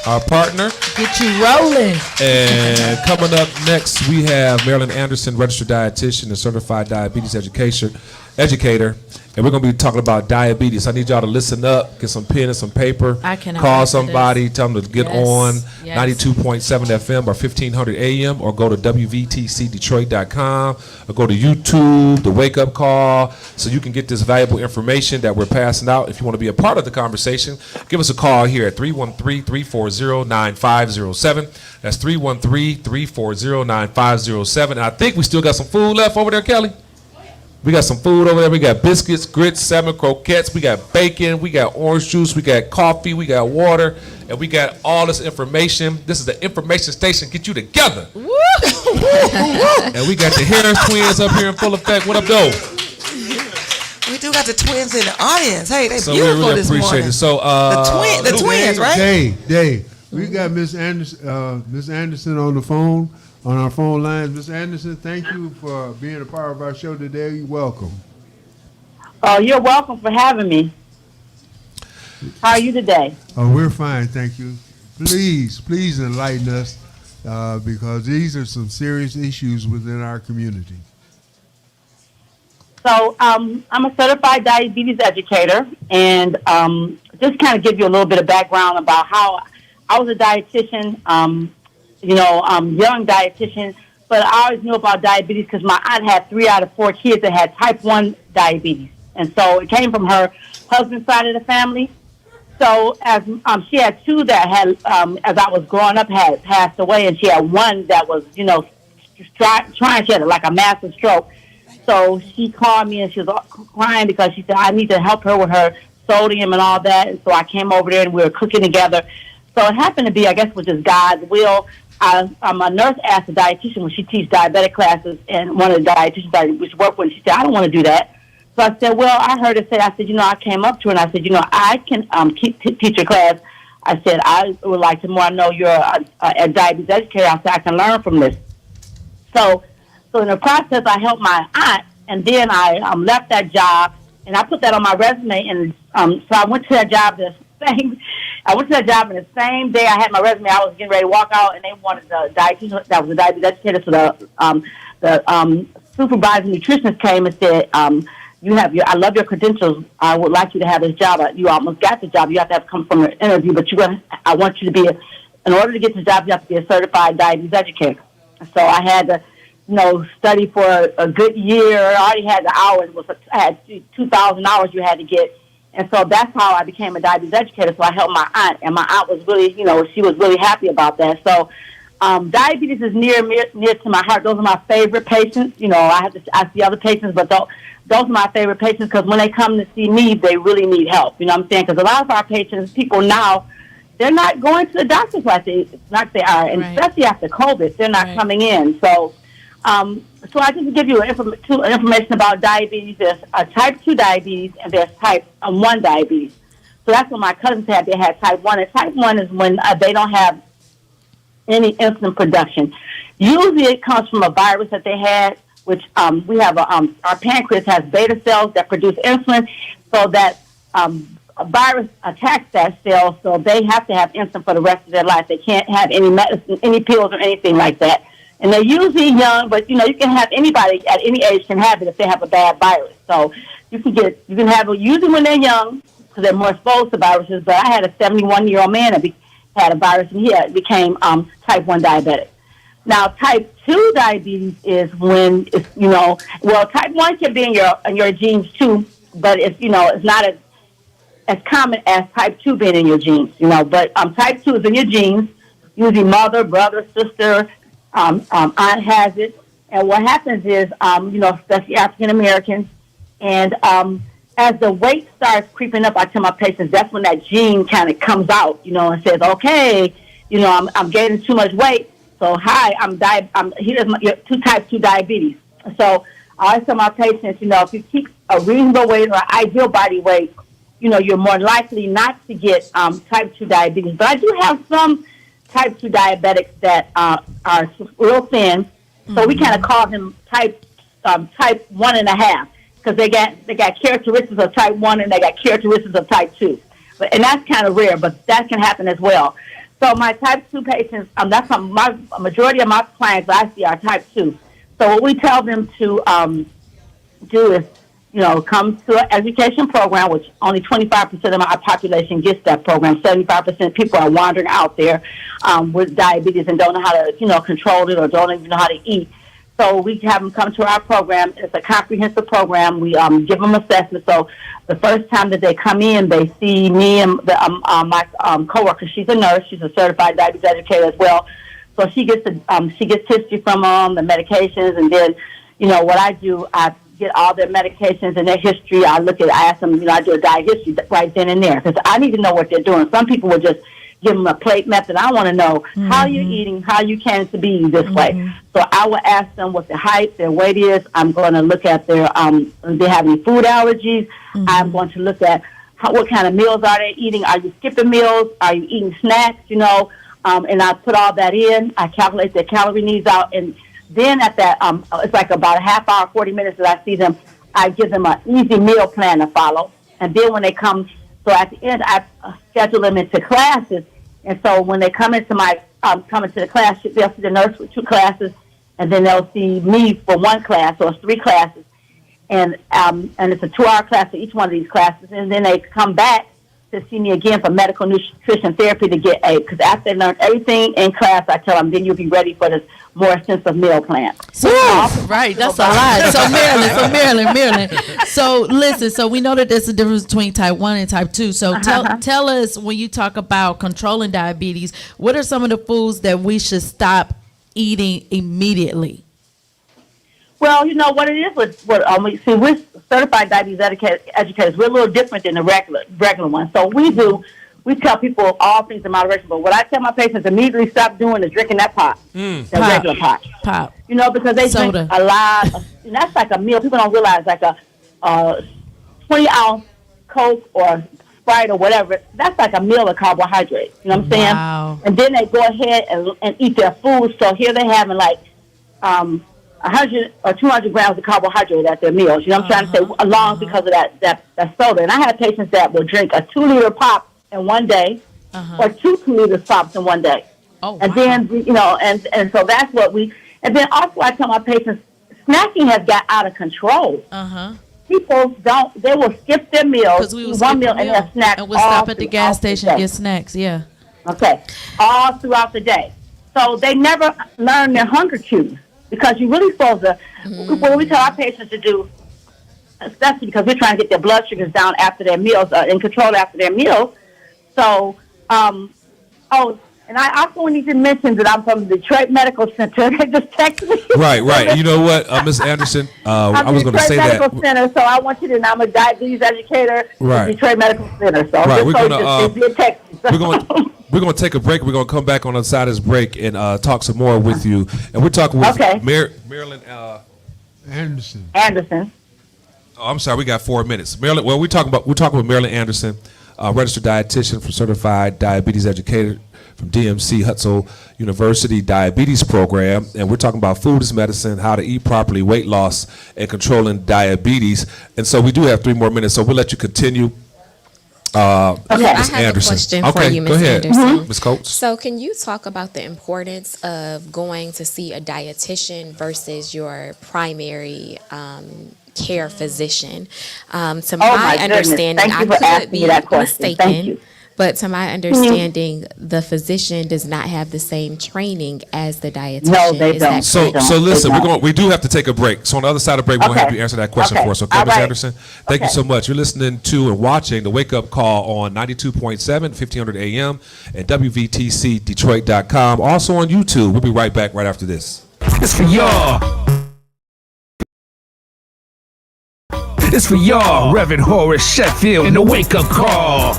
our partner. Get you rolling. And coming up next, we have Marilyn Anderson, registered dietitian and certified diabetes educator. And we're going to be talking about diabetes. I need y'all to listen up, get some pen and some paper. I cannot call wait for somebody, tell them to get on Yes. 92.7 FM or 1500 AM, or go to WVTCDetroit.com, or go to YouTube, the Wake Up Call, so you can get this valuable information that we're passing out. If you want to be a part of the conversation, give us a call here at 313-340-9507. That's 313-340-9507. And I think we still got some food left over there, Kelly. We got some food over there. We got biscuits, grits, salmon croquettes. We got bacon. We got orange juice. We got coffee. We got water. And we got all this information. This is the information station. Get you together. And we got the Harris twins up here in full effect. What up, though? We do got the twins in the audience. Hey, they So beautiful we really this appreciate morning. it. So the twins, right? Dave, we got Miss Anderson on the phone, on our phone lines. Miss Anderson, thank you for being a part of our show today. You're welcome. Oh, you're welcome for having me. How are you today? Oh, we're fine, thank you. Please enlighten us because these are some serious issues within our community. So I'm a certified diabetes educator, and just kind of give you a little bit of background about how I was a dietitian, young dietitian, but I always knew about diabetes because my aunt had 3 out of 4 kids that had type 1 diabetes. And so it came from her husband's side of the family. So as she had two that had, as I was growing up, had passed away, and she had one that was, trying. She had like a massive stroke. So she called me and she was crying because she said I need to help her with her sodium and all that. And so I came over there and we were cooking together. So it happened to be, I guess, which is God's will. A nurse asked a dietitian when she teaches diabetic classes, and one of the dietitians I used to work with, she said, I don't want to do that. So I said, well, I heard her say, I said, I came up to her and I said, I can teach your class. I said, I would like to more. I know you're a diabetes educator. I said, I can learn from this. So in the process, I helped my aunt, and then I left that job, and I put that on my resume. And so I went to that job I went to that job, and the same day I had my resume, I was getting ready to walk out, and they wanted the dietitian that was a diabetes educator. So the supervising nutritionist came and said, I love your credentials. I would like you to have this job. You almost got the job. You have to come from an interview, but I want you to be, in order to get the job, you have to be a certified diabetes educator. So I had to, study for a good year. I already had the hours. I had 2,000 hours you had to get. And so that's how I became a diabetes educator. So I helped my aunt, and my aunt was really, she was really happy about that. So diabetes is near to my heart. Those are my favorite patients. I see other patients, but those are my favorite patients because when they come to see me, they really need help. You know what I'm saying? Because a lot of our patients, people now, they're not going to the doctors like they are, and especially after COVID, they're not coming in. So, so I just give you information about diabetes. There's type 2 diabetes and there's type 1 diabetes. So that's what my cousins had. They had type 1. And type 1 is when they don't have any insulin production. Usually it comes from a virus that they had, which we have our pancreas has beta cells that produce insulin, so that a virus attacks that cell, so they have to have insulin for the rest of their life. They can't have any medicine, any pills or anything like that. And they're usually young, but you can have anybody at any age can have it if they have a bad virus. So you can have it usually when they're young because they're more exposed to viruses. But I had a 71-year-old man that had a virus, and he became type 1 diabetic. Now, type 2 diabetes is when type 1 can be in your genes too, but it's not as common as type 2 being in your genes. But type 2 is in your genes. Usually, mother, brother, sister. Aunt has it, and what happens is, especially African Americans, and as the weight starts creeping up, I tell my patients that's when that gene kind of comes out, and says, okay, I'm gaining too much weight, so here's your type 2 diabetes. So I always tell my patients, if you keep a reasonable weight or ideal body weight, you're more likely not to get type 2 diabetes. But I do have some type 2 diabetics that are real thin, so we kind of call them type 1.5 because they got characteristics of type 1 and they got characteristics of type 2, and that's kind of rare, but that can happen as well. So my type 2 patients, that's a majority of my clients that I see are type 2. So what we tell them to do is, come to an education program, which only 25% of our population gets that program. 75% of people are wandering out there with diabetes and don't know how to, control it or don't even know how to eat. So we have them come to our program. It's a comprehensive program. We give them assessment. So the first time that they come in, they see me and my coworker. She's a nurse. She's a certified diabetes educator as well. So she gets history from them, the medications, and then, what I do, I get all their medications and their history. I ask them, I do a diet history right then and there because I need to know what they're doing. Some people will just give them a plate method. I want to know how you're eating, how you can to be this way. So I will ask them what their height, their weight is. I'm going to look at their, if they have any food allergies. I'm going to look at what kind of meals are they eating. Are you skipping meals? Are you eating snacks? And I put all that in. I calculate their calorie needs out, and then at that, it's like about a half hour, 40 minutes that I see them, I give them an easy meal plan to follow. And then when they come, so at the end, I schedule them into classes. And so when they come into the class, they'll see the nurse for 2 classes, and then they'll see me for 1 class, so it's 3 classes. And it's a 2-hour class for each one of these classes. And then they come back to see me again for medical nutrition therapy to get A. Because after they learn everything in class, I tell them, then you'll be ready for this more extensive meal plan. So, right, that's a lot. So Marilyn. So listen, so we know that there's a difference between type 1 and type 2. So tell us, when you talk about controlling diabetes, what are some of the foods that we should stop eating immediately? Well, you know what it is with we're certified diabetes educators. We're a little different than the regular ones. So we tell people all things in moderation. But what I tell my patients immediately stop doing is drinking that pop, regular pop. You know, because they drink a lot. And that's like a meal. People don't realize like a 20-ounce Coke or Sprite or whatever. That's like a meal of carbohydrates. You know what I'm saying? Wow. And then they go ahead and eat their food. So here they're having like 100 or 200 grams of carbohydrate at their meals. You know what I'm trying to say? Along because of that soda. And I have patients that will drink a 2-liter pop in one day or 2 2-liter pops in one day. Oh, and then, you know, and so that's what and then also I tell my patients, snacking has got out of control. People they will skip their meals, eat one meal and they'll snack. And we'll stop at the gas station and get snacks, Okay, all throughout the day. So they never learn their hunger cues. Because you're really supposed to, what we tell our patients to do, especially because we're trying to get their blood sugars down after their meals, in control after their meals. So, and I also need to mention that I'm from the Detroit Medical Center. They just texted me. Right. You know what, Ms. Anderson, I was going to say Detroit Medical Center, so I want you to know I'm a diabetes educator at the Detroit Medical Center. So we're going to take a break. We're going to come back on the other side of this break and talk some more with you. And we're talking with Marilyn Anderson. Oh, I'm sorry. We got 4 minutes. Marilyn. Well, we're talking with Marilyn Anderson, registered dietitian from certified diabetes educator from DMC Hutzel University Diabetes Program, and we're talking about food as medicine, how to eat properly, weight loss, and controlling diabetes. And so we do have 3 more minutes, so we'll let you continue. I have Anderson. a question for you, Ms. Go ahead, Anderson. Ms. Coates. So can you talk about the importance of going to see a dietitian versus your primary care physician? To my understanding, I could be mistaken, but to my understanding, the physician does not have the same training as the dietitian. No, they don't. So listen, we do have to take a break. So on the other side of the break, we're going to have you answer that question for us. Okay, Ms. Anderson? Thank you so much. You're listening to and watching the Wake Up Call on 92.7, 1500 AM and WVTCDetroit.com. Also on YouTube. We'll be right back right after this. It's for y'all. It's for y'all, Reverend Horace Sheffield in the Wake Up Call.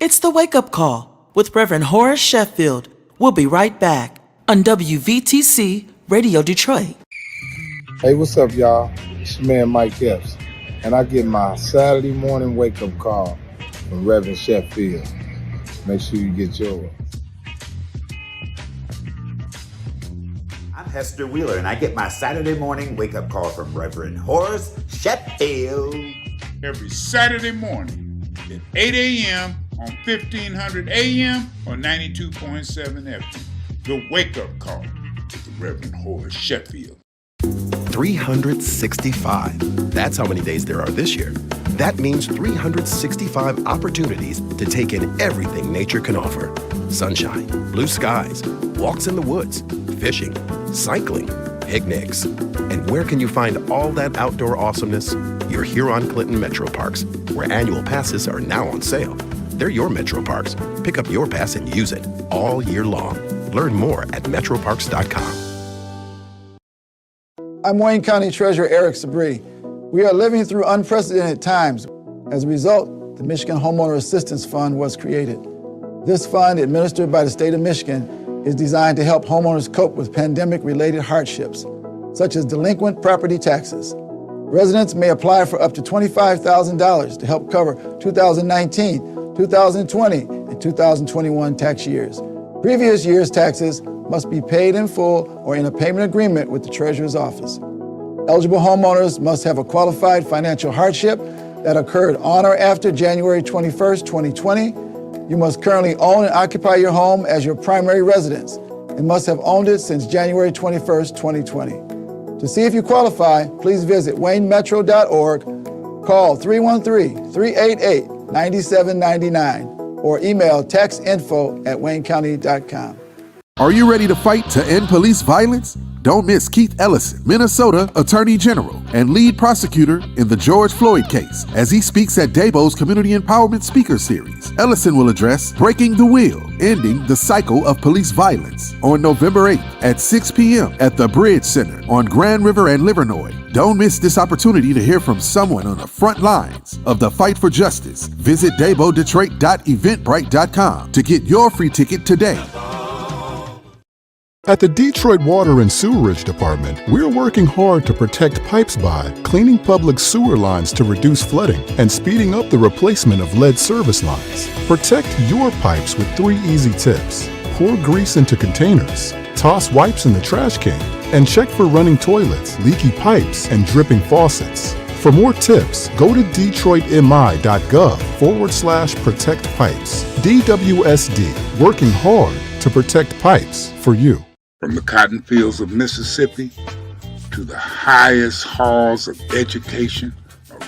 It's the Wake Up Call with Reverend Horace Sheffield. We'll be right back on WVTC Radio Detroit. Hey, what's up, y'all? It's your man Mike Epps, and I get my Saturday morning wake-up call from Reverend Sheffield. Make sure you get yours. I'm Hester Wheeler, and I get my Saturday morning wake-up call from Reverend Horace Sheffield. Every Saturday morning at 8 a.m. on 1500 AM or 92.7 FM. The wake-up call to the Reverend Horace Sheffield. 365. That's how many days there are this year. That means 365 opportunities to take in everything nature can offer. Sunshine, blue skies, walks in the woods, fishing, cycling, picnics. And where can you find all that outdoor awesomeness? Your Huron-Clinton Metro Parks, where annual passes are now on sale. They're your Metro Parks. Pick up your pass and use it all year long. Learn more at metroparks.com. I'm Wayne County Treasurer Eric Sabri. We are living through unprecedented times. As a result, the Michigan Homeowner Assistance Fund was created. This fund, administered by the state of Michigan, is designed to help homeowners cope with pandemic-related hardships, such as delinquent property taxes. Residents may apply for up to $25,000 to help cover 2019, 2020, and 2021 tax years. Previous year's taxes must be paid in full or in a payment agreement with the Treasurer's Office. Eligible homeowners must have a qualified financial hardship that occurred on or after January 21st, 2020. You must currently own and occupy your home as your primary residence and must have owned it since January 21st, 2020. To see if you qualify, please visit waynemetro.org, call 313-388-9799, or email textinfo@waynecounty.com. Are you ready to fight to end police violence? Don't miss Keith Ellison, Minnesota Attorney General and lead prosecutor in the George Floyd case, as he speaks at Dabo's Community Empowerment Speaker Series. Ellison will address Breaking the Wheel, Ending the Cycle of Police Violence on November 8th at 6 p.m. at the Bridge Center on Grand River and Livernois. Don't miss this opportunity to hear from someone on the front lines of the fight for justice. Visit dabodetroit.eventbrite.com to get your free ticket today. At the Detroit Water and Sewerage Department, we're working hard to protect pipes by cleaning public sewer lines to reduce flooding and speeding up the replacement of lead service lines. Protect your pipes with 3 easy tips. Pour grease into containers, toss wipes in the trash can, and check for running toilets, leaky pipes, and dripping faucets. For more tips, go to detroitmi.gov/protect pipes. DWSD, working hard to protect pipes for you. From the cotton fields of Mississippi to the highest halls of education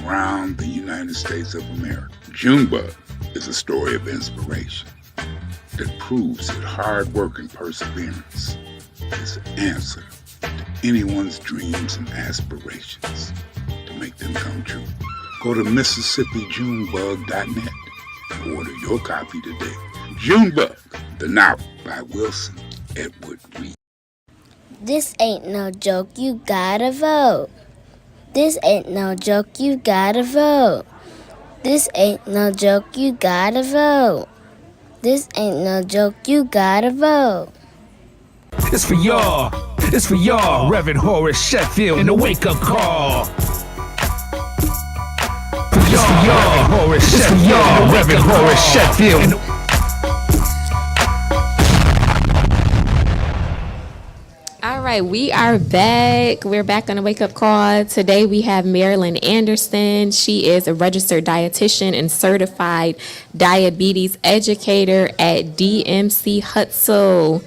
around the United States of America, Junebug is a story of inspiration that proves that hard work and perseverance is the answer to anyone's dreams and aspirations to make them come true. Go to MississippiJunebug.net and order your copy today. Junebug, the novel by Wilson Edward Reed. This ain't no joke, you gotta vote. This ain't no joke, you gotta vote. This ain't no joke, you gotta vote. This ain't no joke, you gotta vote. It's for y'all. It's for y'all, Reverend Horace Sheffield in the wake-up call. For y'all, Horace Sheffield, Reverend Horace Sheffield. All right, we are back. We're back on a wake-up call. Today we have Marilyn Anderson. She is a registered dietitian and certified diabetes educator at DMC Hutzel.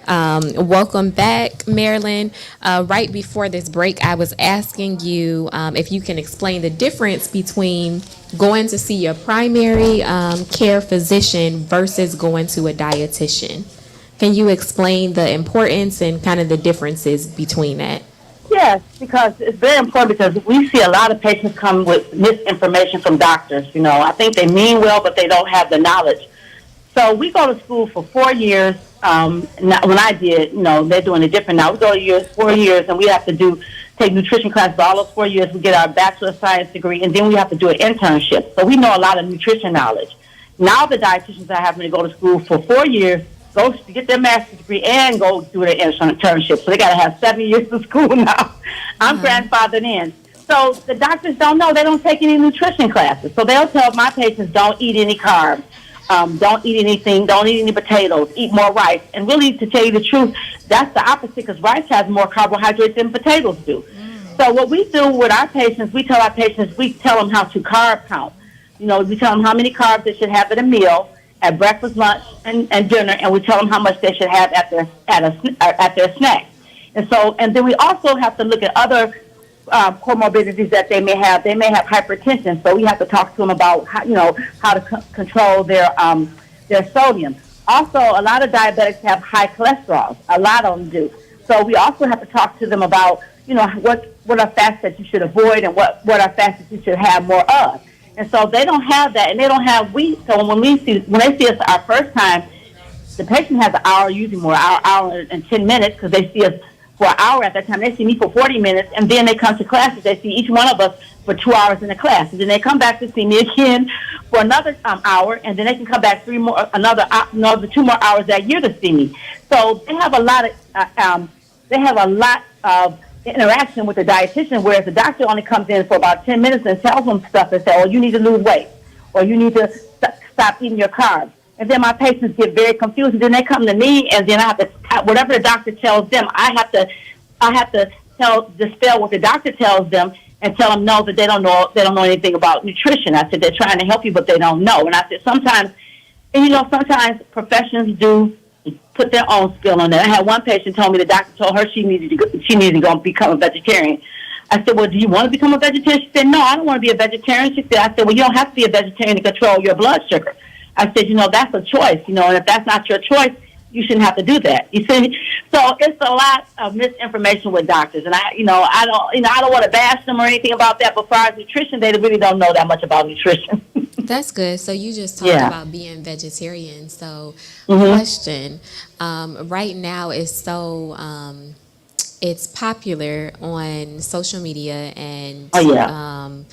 Welcome back, Marilyn. Right before this break, I was asking you if you can explain the difference between going to see your primary care physician versus going to a dietitian. Can you explain the importance and kind of the differences between that? Yes, because it's very important because we see a lot of patients come with misinformation from doctors. You know, I think they mean well, but they don't have the knowledge. So we go to school for 4 years. When I did, you know, they're doing it different now. We go to 4 years, and we have to take nutrition classes all those 4 years. We get our Bachelor of Science degree, and then we have to do an internship. So we know a lot of nutrition knowledge. Now the dietitians are having to go to school for 4 years, go to get their master's degree, and go do their internship. So they got to have 7 years of school now. I'm grandfathered in. So the doctors don't know. They don't take any nutrition classes. So they'll tell my patients, don't eat any carbs. Don't eat anything. Don't eat any potatoes. Eat more rice. And really, to tell you the truth, that's the opposite because rice has more carbohydrates than potatoes do. So what we do with our patients, we tell them how to carb count. You know, we tell them how many carbs they should have at a meal, at breakfast, lunch, and dinner, and we tell them how much they should have at their snack. And then we also have to look at other comorbidities that they may have. They may have hypertension, so we have to talk to them about how to control their sodium. Also, a lot of diabetics have high cholesterol. A lot of them do. So we also have to talk to them about what are fasts that you should avoid and what are fasts that you should have more of. And so they don't have that, and they don't have wheat. So when they see us our first time, the patient has an hour, usually more, hour and 10 minutes, because they see us for an hour at that time. They see me for 40 minutes, and then they come to classes. They see each one of us for 2 hours in the class. And then they come back to see me again for another hour, and then they can come back another 2 more hours that year to see me. So they have a lot of interaction with the dietitian, whereas the doctor only comes in for about 10 minutes and tells them stuff and says, oh, you need to lose weight, or you need to stop eating your carbs. And then my patients get very confused, and then they come to me, and then I have to, whatever the doctor tells them, I have to dispel what the doctor tells them and tell them no, that they don't know anything about nutrition. I said, they're trying to help you, but they don't know. And I said, sometimes professions do put their own spin on it. I had one patient told me the doctor told her she needed to go become a vegetarian. I said, well, do you want to become a vegetarian? She said, no, I don't want to be a vegetarian. She said, I said, well, you don't have to be a vegetarian to control your blood sugar. I said, that's a choice, and if that's not your choice, you shouldn't have to do that. You see, so it's a lot of misinformation with doctors, and I don't want to bash them or anything about that. But as far as nutrition, they really don't know that much about nutrition. That's good. So you just talked about being vegetarian. So, question: right now is so it's popular on social media and about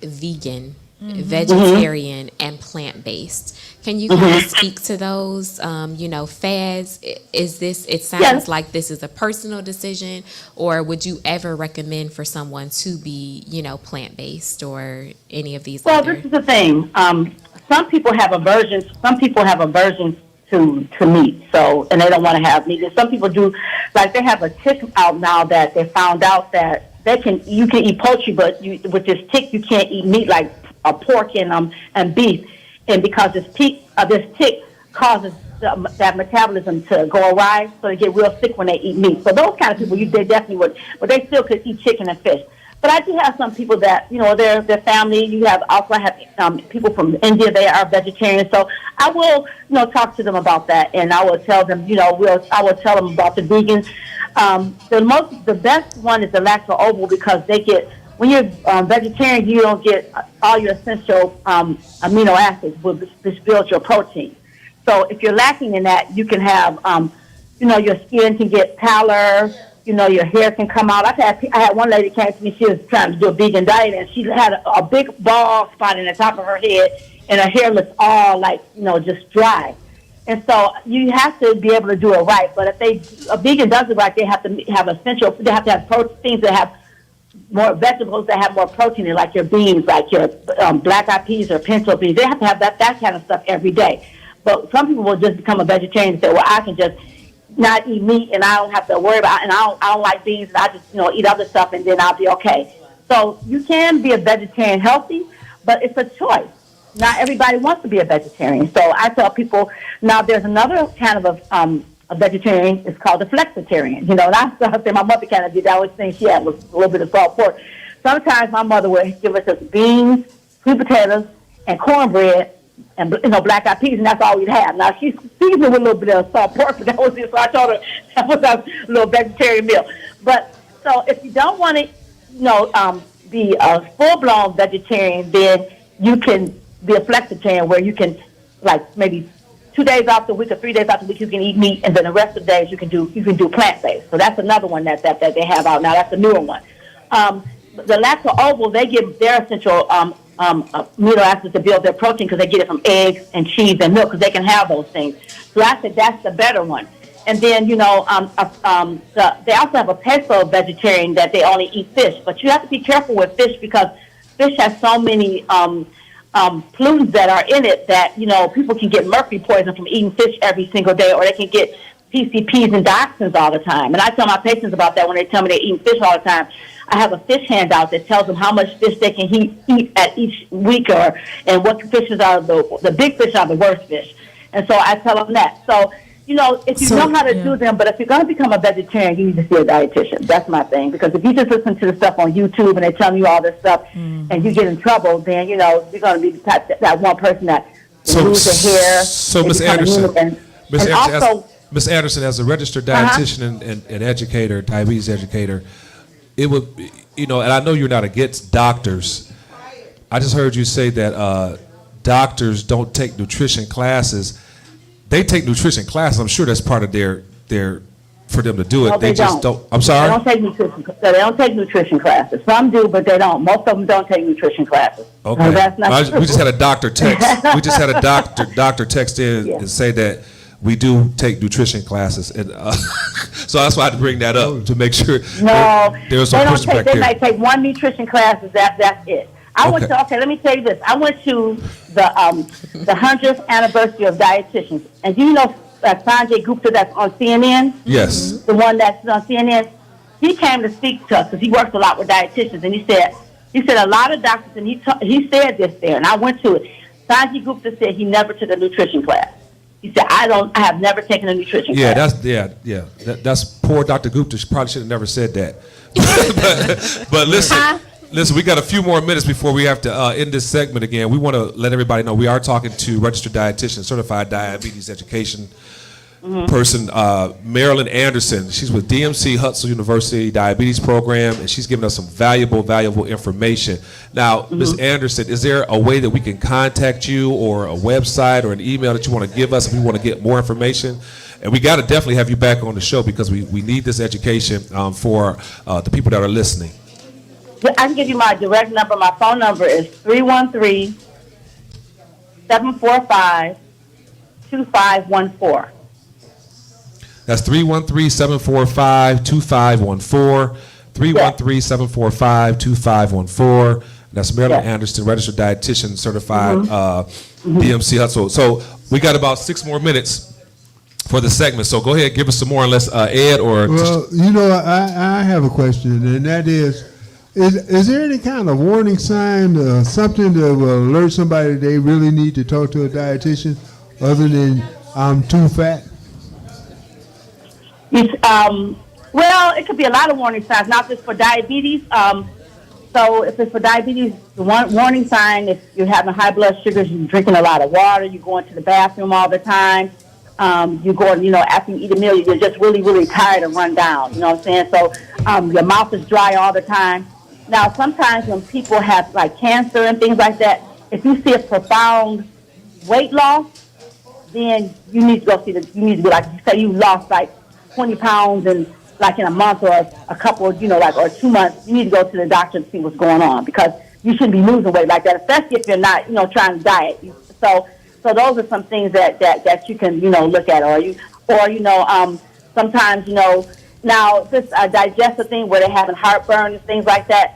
vegan, vegetarian, and plant-based. Can you kind of speak to those, fads? Is this, it sounds like this is a personal decision, or would you ever recommend for someone to be, plant-based or any of these Well, this is the thing. Some people have aversions. Some people have aversions to meat, and they don't want to have meat. And some people do, like they have a tick out now that they found out that you can eat poultry, but with this tick you can't eat meat like pork and beef. And because this tick causes that metabolism to go awry, so they get real sick when they eat meat. So those kind of people, they definitely would, but they still could eat chicken and fish. But I do have some people that, their family. I have people from India. They are vegetarian. So I will, talk to them about that, and I will tell them, I will tell them about the vegan. The best one is the lacto ovo, because they get, when you're vegetarian, you don't get all your essential amino acids, which builds your protein. So if you're lacking in that, you can have, your skin can get pallor. Your hair can come out. I had one lady came to me. She was trying to do a vegan diet, and she had a big bald spot in the top of her head, and her hair looks all like, just dry. And so you have to be able to do it right. But if a vegan does it right, they have to have essential. They have to have proteins that have more vegetables that have more protein, like your beans, like your black-eyed peas or pinto beans. They have to have that kind of stuff every day. But some people will just become a vegetarian and say, well, I can just not eat meat, and I don't have to worry about, and I don't like beans, and I just eat other stuff, and then I'll be okay. So you can be a vegetarian healthy, but it's a choice. Not everybody wants to be a vegetarian. So I tell people, now there's another kind of a vegetarian. It's called a flexitarian. And I say my mother kind of did that. I always think she had was a little bit of salt pork. Sometimes my mother would give us beans, sweet potatoes, and cornbread, and black-eyed peas, and that's all we'd have. Now, she seasoned it with a little bit of salt pork, but that was it. So I told her that was a little vegetarian meal. But, so if you don't want to, be a full-blown vegetarian, then you can be a flexitarian, where you can, like, maybe 2 days off the week or 3 days off the week, you can eat meat, and then the rest of the days you can do plant-based. So that's another one that they have out now. That's a newer one. The lacto ovo, they give their essential amino acids to build their protein, because they get it from eggs and cheese and milk, because they can have those things. So I said that's the better one. And then, they also have a peso vegetarian that they only eat fish. But you have to be careful with fish, because fish has so many pollutants that are in it that, people can get mercury poison from eating fish every single day, or they can get PCPs and dioxins all the time. And I tell my patients about that when they tell me they're eating fish all the time. I have a fish handout that tells them how much fish they can eat at each week, and what fishes are the big fish are the worst fish. And so I tell them that. So, if you know how to do them, but if you're going to become a vegetarian, you need to see a dietitian. That's my thing. Because if you just listen to the stuff on YouTube and they tell you all this stuff, and you get in trouble, then, you're going to be that one person that loses their hair. So, Ms. Anderson, Ms. Anderson, as a registered dietitian and educator, diabetes educator, it would, and I know you're not against doctors. I just heard you say that doctors don't take nutrition classes. They take nutrition classes. I'm sure that's part of their for them to do it. No, they just don't. I'm sorry. They don't take nutrition classes. Some do, but they don't. Most of them don't take nutrition classes. Okay. No, that's not true. We just had a doctor text. We just had a doctor text in and say that we do take nutrition classes, and so that's why I had to bring that up to make sure there was some pushback They here. might take one nutrition class. That's it. Let me tell you this. I went to the 100th anniversary of dietitians, and do you know Sanjay Gupta that's on CNN? Yes. The one that's on CNN. He came to speak to us because he works a lot with dietitians, and he said a lot of doctors, and he said this there, and I went to it. Sanjay Gupta said he never took a nutrition class. He said, I have never taken a nutrition class. That's poor Dr. Gupta. She probably should have never said that. but listen, we got a few more minutes before we have to end this segment again. We want to let everybody know we are talking to registered dietitian, certified diabetes education person, Marilyn Anderson. She's with DMC Hutzel University Diabetes Program, and she's giving us some valuable information. Now, Ms. Anderson, is there a way that we can contact you, or a website or an email that you want to give us if we want to get more information? And we got to definitely have you back on the show because we need this education for the people that are listening. I can give you my direct number. My phone number is 313-745-2514. That's 313-745-2514. 313-745-2514. That's Marilyn Anderson, registered dietitian, certified DMC Hutzel. So we got about 6 more minutes for the segment. So go ahead, give us some more, unless Ed or... Well, I have a question, and that is there any kind of warning sign, something that will alert somebody they really need to talk to a dietitian, other than I'm too fat? Well, it could be a lot of warning signs, not just for diabetes. So if it's for diabetes, the one warning sign, if you're having high blood sugars, you're drinking a lot of water, you're going to the bathroom all the time, you're going, after you eat a meal, you're just really, really tired and run down. You know what I'm saying? So your mouth is dry all the time. Now, sometimes when people have like cancer and things like that, if you see a profound weight loss, then you need to go see like you say, you lost like 20 pounds in a month or a couple, or 2 months. You need to go to the doctor and see what's going on, because you shouldn't be losing weight like that, especially if you're not, trying to diet. So those are some things that you can, look at, sometimes, now this digestive thing where they're having heartburn and things like that,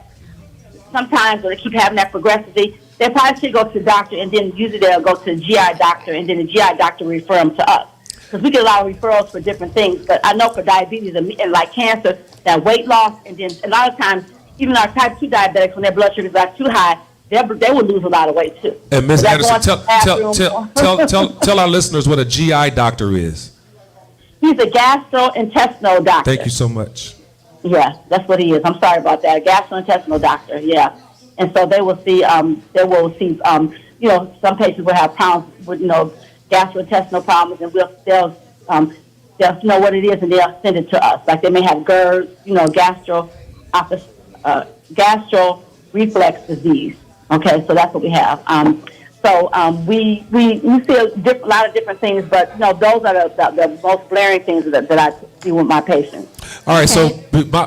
sometimes when they keep having that progressively, they probably should go to the doctor, and then usually they'll go to the GI doctor, and then the GI doctor will refer them to us. Because we get a lot of referrals for different things. But I know for diabetes and like cancer, that weight loss, and then a lot of times, even our type 2 diabetics, when their blood sugars are too high, they will lose a lot of weight too. And Ms. Anderson, tell our listeners what a GI doctor is. He's a gastrointestinal doctor. Thank you so much. Yeah, that's what he is. I'm sorry about that. A gastrointestinal doctor, yeah. And so they will see, some patients will have problems with, gastrointestinal problems, and they'll know what it is, and they'll send it to us. Like they may have GERD, gastro reflex disease. Okay, so that's what we have. We see a lot of different things, but those are the most glaring things that I see with my patients. All right, so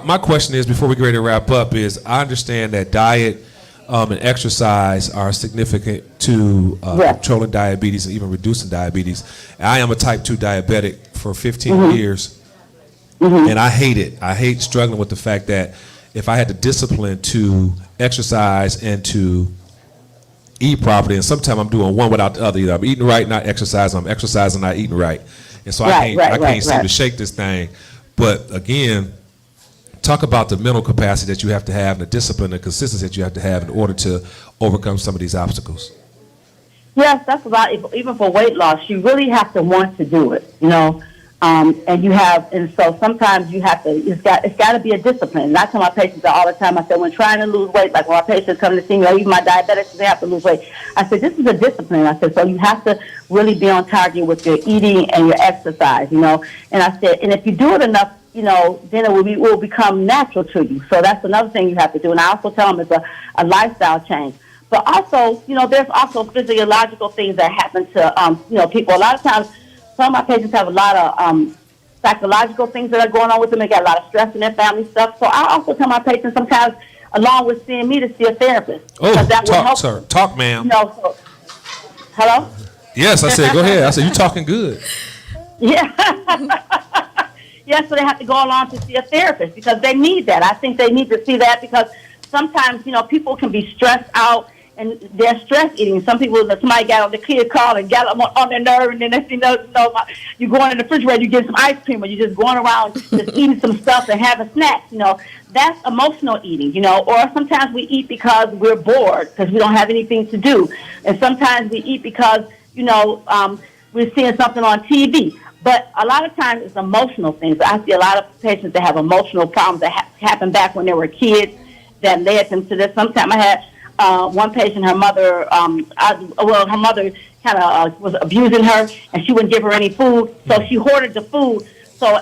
my question is, before we get ready to wrap up, is I understand that diet and exercise are significant to controlling diabetes and even reducing diabetes. And I am a type 2 diabetic for 15 years, and I hate it. I hate struggling with the fact that if I had the discipline to exercise and to eat properly, and sometimes I'm doing one without the other. Either I'm eating right, not exercising. I'm exercising, not eating right. And so I can't seem to shake this thing. But again, talk about the mental capacity that you have to have, and the discipline and consistency that you have to have in order to overcome some of these obstacles. Yes, that's a lot. Even for weight loss, you really have to want to do it, and so sometimes you have to. It's got to be a discipline. And I tell my patients all the time. I said, when trying to lose weight, like when my patients come to see me, or even my diabetics, they have to lose weight. I said, this is a discipline. I said, so you have to really be on target with your eating and your exercise, And I said, and if you do it enough, then it will become natural to you. So that's another thing you have to do. And I also tell them it's a lifestyle change. But also, there's also physiological things that happen to, people. A lot of times, some of my patients have a lot of psychological things that are going on with them. They got a lot of stress in their family stuff. So I also tell my patients sometimes, along with seeing me, to see a therapist. Oh, that talk, will help sir. Talk, ma'am. Hello? Yes, I said, go ahead. I said, you talking good. Yeah. Yes, so they have to go along to see a therapist because they need that. I think they need to see that because sometimes, people can be stressed out and they're stress eating. Some people, somebody got on the kid call and got on their nerve, and then you go in the refrigerator, you get some ice cream, or you're just going around just eating some stuff and having snacks. That's emotional eating. Or sometimes we eat because we're bored because we don't have anything to do, and sometimes we eat because we're seeing something on TV. But a lot of times it's emotional things. I see a lot of patients that have emotional problems that happened back when they were kids that led them to this. Sometimes I had one patient, her mother, her mother kind of was abusing her, and she wouldn't give her any food, so she hoarded the food. So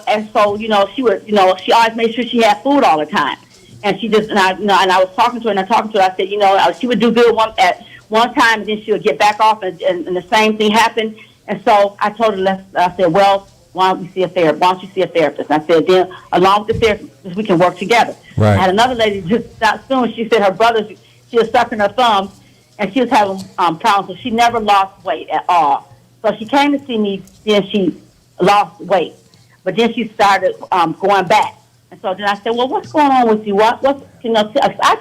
she would, she always made sure she had food all the time. And she just, and I was talking to her, I said, she would do good at one time, and then she would get back off, and the same thing happened. And so I told her, I said, well, why don't you see a therapist? Why don't you see a therapist? And I said, then along with the therapist, we can work together. Right. I had another lady just not soon. She said her brother, she was sucking her thumb, and she was having problems. So she never lost weight at all. So she came to see me, then she lost weight, but then she started going back. And so then I said, well, what's going on with you? I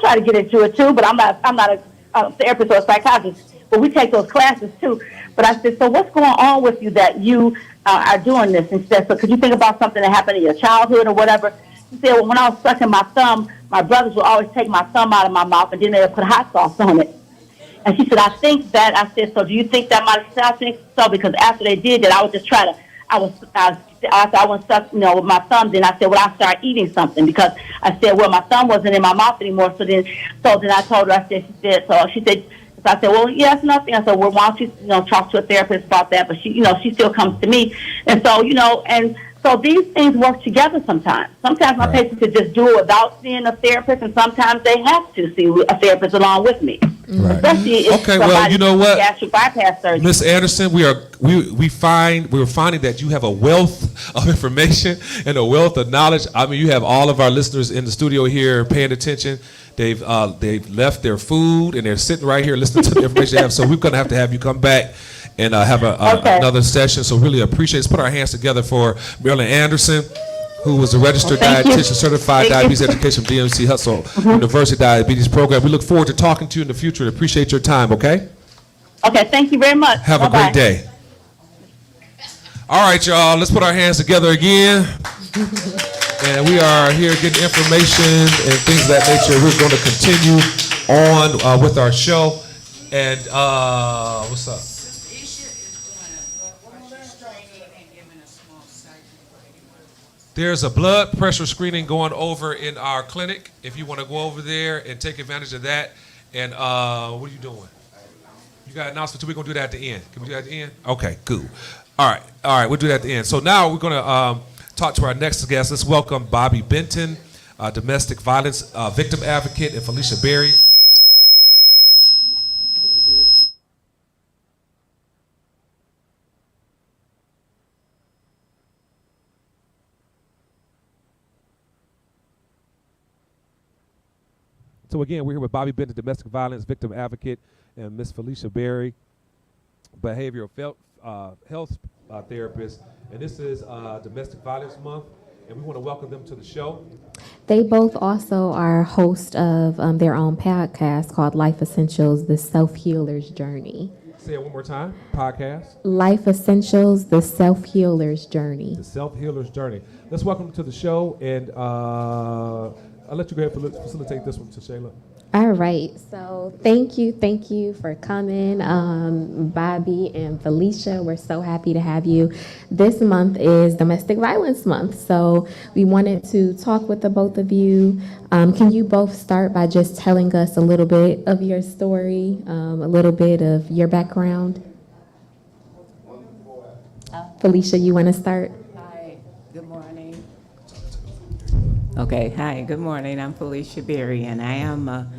try to get into it too, but I'm not a therapist or a psychologist, but we take those classes too. But I said, so what's going on with you that you are doing this? And she said, so could you think about something that happened in your childhood or whatever? She said, well, when I was sucking my thumb, my brothers would always take my thumb out of my mouth, and then they would put hot sauce on it. And she said, I said, so do you think that might have, I think so, because after they did that, I would just try to, I wouldn't suck, with my thumb. Then I said, well, I start eating something, because I said, well, my thumb wasn't in my mouth anymore. So then I told her, so I said, well, yeah, it's nothing. I said, well, why don't you, talk to a therapist about that? But she still comes to me. And so, and so these things work together sometimes. Sometimes my patients could just do it without seeing a therapist, and sometimes they have to see a therapist along with me. Right. Especially if Okay, well, you know what, gastric bypass surgery. Miss Anderson, we're finding that you have a wealth of information and a wealth of knowledge. I mean, you have all of our listeners in the studio here paying attention. They've left their food and they're sitting right here listening to the information they have. So we're going to have you come back and have another session. So really appreciate it. Let's put our hands together for Marilyn Anderson, who was a registered dietitian, certified diabetes education from DMC Hustle University Diabetes Program. We look forward to talking to you in the future and appreciate your time, okay? Okay, thank you very much. Have a great day. All right, y'all, let's put our hands together again. And we are here getting information and things of that nature. We're going to continue on with our show. And what's up? There's a blood pressure screening going over in our clinic. If you want to go over there and take advantage of that. And what are you doing? You got an announcement too? We're going to do that at the end. Can we do that at the end? Okay, cool. All right, we'll do that at the end. So now we're going to talk to our next guest. Let's welcome Bobby Benton, domestic violence victim advocate, and Felicia Berry. So again, we're here with Bobby Benton, domestic violence victim advocate, and Miss Felicia Berry, behavioral health therapist. And this is Domestic Violence Month, and we want to welcome them to the show. They both also are host of their own podcast called Life Essentials, The Self-Healer's Journey. Say it one more time, podcast. Life Essentials, The Self-Healer's Journey. The Self-Healer's Journey. Let's welcome them to the show, and I'll let you go ahead and facilitate this one to Shayla. All right, so thank you for coming, Bobby and Felicia. We're so happy to have you. This month is Domestic Violence Month, so we wanted to talk with the both of you. Can you both start by just telling us a little bit of your story, a little bit of your background? Felicia, you want to start? Hi, good morning. Okay, hi, good morning. I'm Felicia Berry, and I am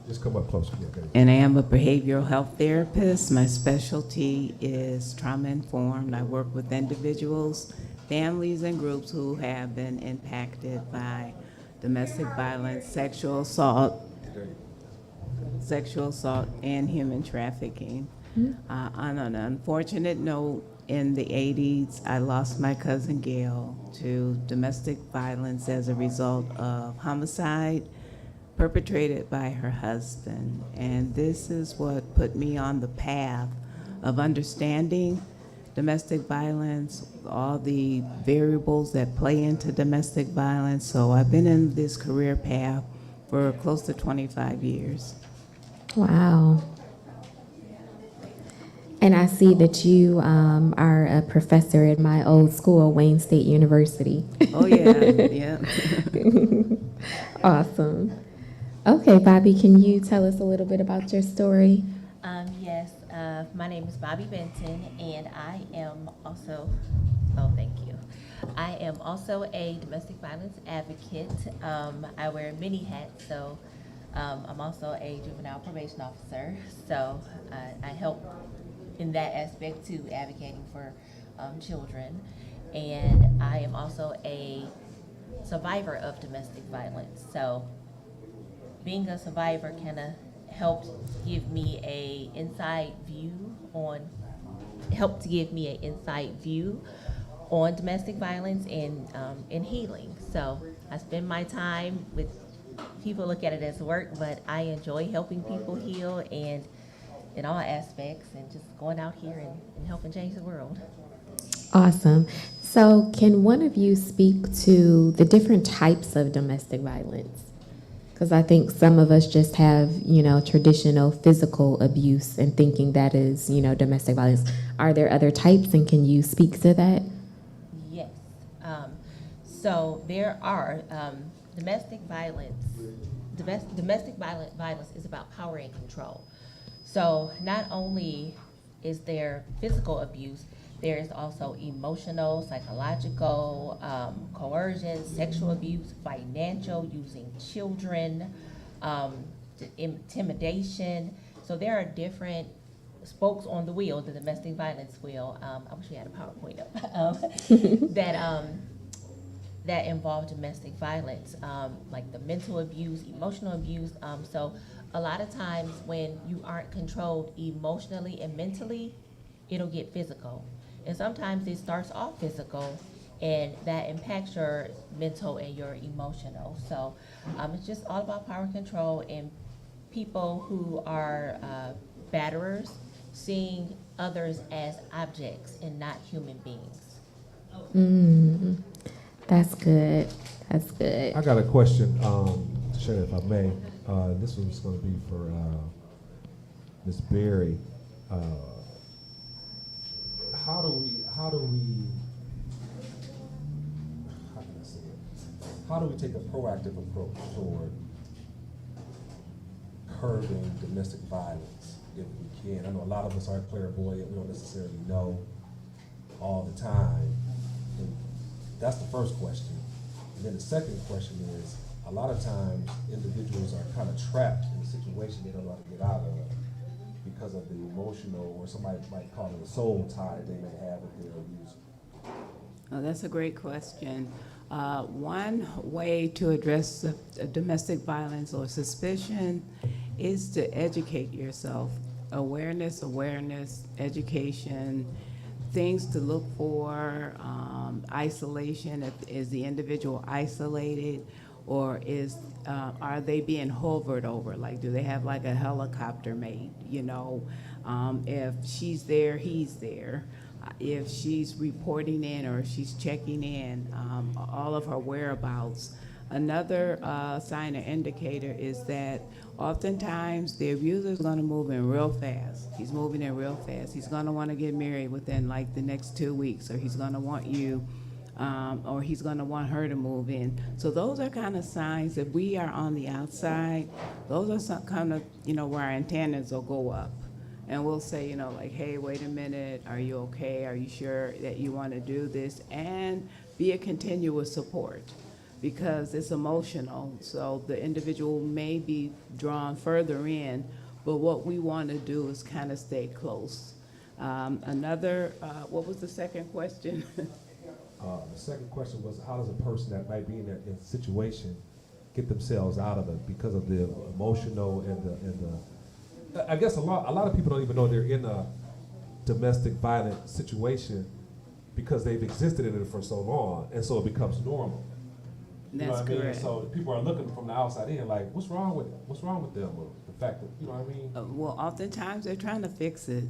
just come up closer. And I am a behavioral health therapist. My specialty is trauma-informed. I work with individuals, families, and groups who have been impacted by domestic violence, sexual assault, and human trafficking. On an unfortunate note, in the 80s, I lost my cousin Gail to domestic violence as a result of homicide perpetrated by her husband. And this is what put me on the path of understanding domestic violence, all the variables that play into domestic violence. So I've been in this career path for close to 25 years. Wow. And I see that you are a professor at my old school, Wayne State University. Oh, yeah, yeah. Awesome. Okay, Bobby, can you tell us a little bit about your story? Yes, my name is Bobby Benton, and I am also, oh, thank you. I am also a domestic violence advocate. I wear many hats, so I'm also a juvenile probation officer. So I help in that aspect too, advocating for children. And I am also a survivor of domestic violence. So being a survivor kind of helped give me a inside view on domestic violence and healing. So I spend my time with people look at it as work, but I enjoy helping people heal and in all aspects and just going out here and helping change the world. Awesome. So can one of you speak to the different types of domestic violence? Because I think some of us just have, traditional physical abuse and thinking that is, domestic violence. Are there other types, and can you speak to that? Yes. So there are domestic violence. Domestic violence is about power and control. So not only is there physical abuse, there is also emotional, psychological, coercion, sexual abuse, financial, using children, intimidation. So there are different spokes on the wheel, the domestic violence wheel. I wish we had a PowerPoint up. That involve domestic violence, like the mental abuse, emotional abuse. So a lot of times when you aren't controlled emotionally and mentally, it'll get physical. And sometimes it starts off physical, and that impacts your mental and your emotional. So it's just all about power control and people who are batterers seeing others as objects and not human beings. That's good. That's good. I got a question to share, if I may. This one's going to be for Ms. Berry. How can I say it? How do we take a proactive approach toward curbing domestic violence if we can? I know a lot of us aren't clairvoyant. We don't necessarily know all the time. And that's the first question. And then the second question is, a lot of times individuals are kind of trapped in a situation they don't know how to get out of because of the emotional, or somebody might call it a soul tie they may have with their abuser. Oh, that's a great question. One way to address domestic violence or suspicion is to educate yourself. Awareness, education, things to look for, isolation. Is the individual isolated, or are they being hovered over? Like, do they have like a helicopter mate? If she's there, he's there. If she's reporting in or she's checking in, all of her whereabouts. Another sign or indicator is that oftentimes the abuser is going to move in real fast. He's moving in real fast. He's going to want to get married within like the next 2 weeks, or he's going to want you, or he's going to want her to move in. So those are kind of signs that we are on the outside. Those are some kind of, where our antennas will go up. And we'll say, like, hey, wait a minute, are you okay? Are you sure that you want to do this? And be a continuous support, because it's emotional. So the individual may be drawn further in, but what we want to do is kind of stay close. What was the second question? The second question was, how does a person that might be in a situation get themselves out of it because of the emotional and the I guess a lot of people don't even know they're in a domestic violent situation because they've existed in it for so long, and so it becomes normal. That's you know what correct. I mean? So people are looking from the outside in, like, what's wrong with them? Or the fact that, you know what I mean? Well, oftentimes they're trying to fix it.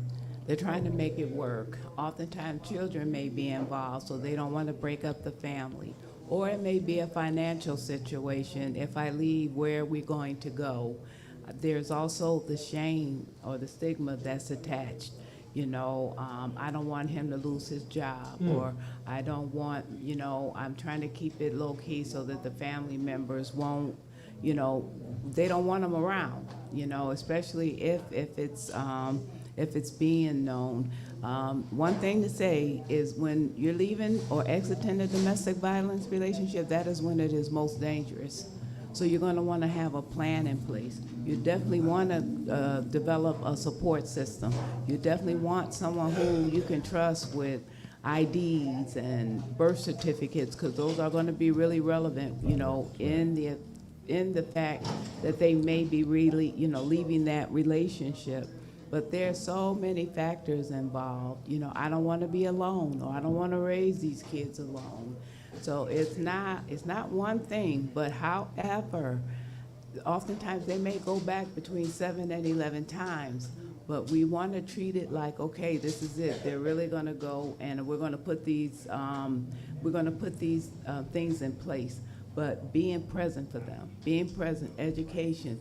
They're trying to make it work. Oftentimes children may be involved, so they don't want to break up the family. Or it may be a financial situation. If I leave, where are we going to go? There's also the shame or the stigma that's attached. I don't want him to lose his job, or I don't want, I'm trying to keep it low key so that the family members won't, they don't want him around, especially if it's being known. One thing to say is when you're leaving or exiting a domestic violence relationship, that is when it is most dangerous. So you're going to want to have a plan in place. You definitely want to develop a support system. You definitely want someone who you can trust with IDs and birth certificates, because those are going to be really relevant, in the fact that they may be really, leaving that relationship. But there's so many factors involved. I don't want to be alone, or I don't want to raise these kids alone. So it's not one thing, but however, oftentimes they may go back between 7 and 11 times, but we want to treat it like, okay, this is it. They're really going to go, and we're going to put these things in place. But being present for them, being present, education,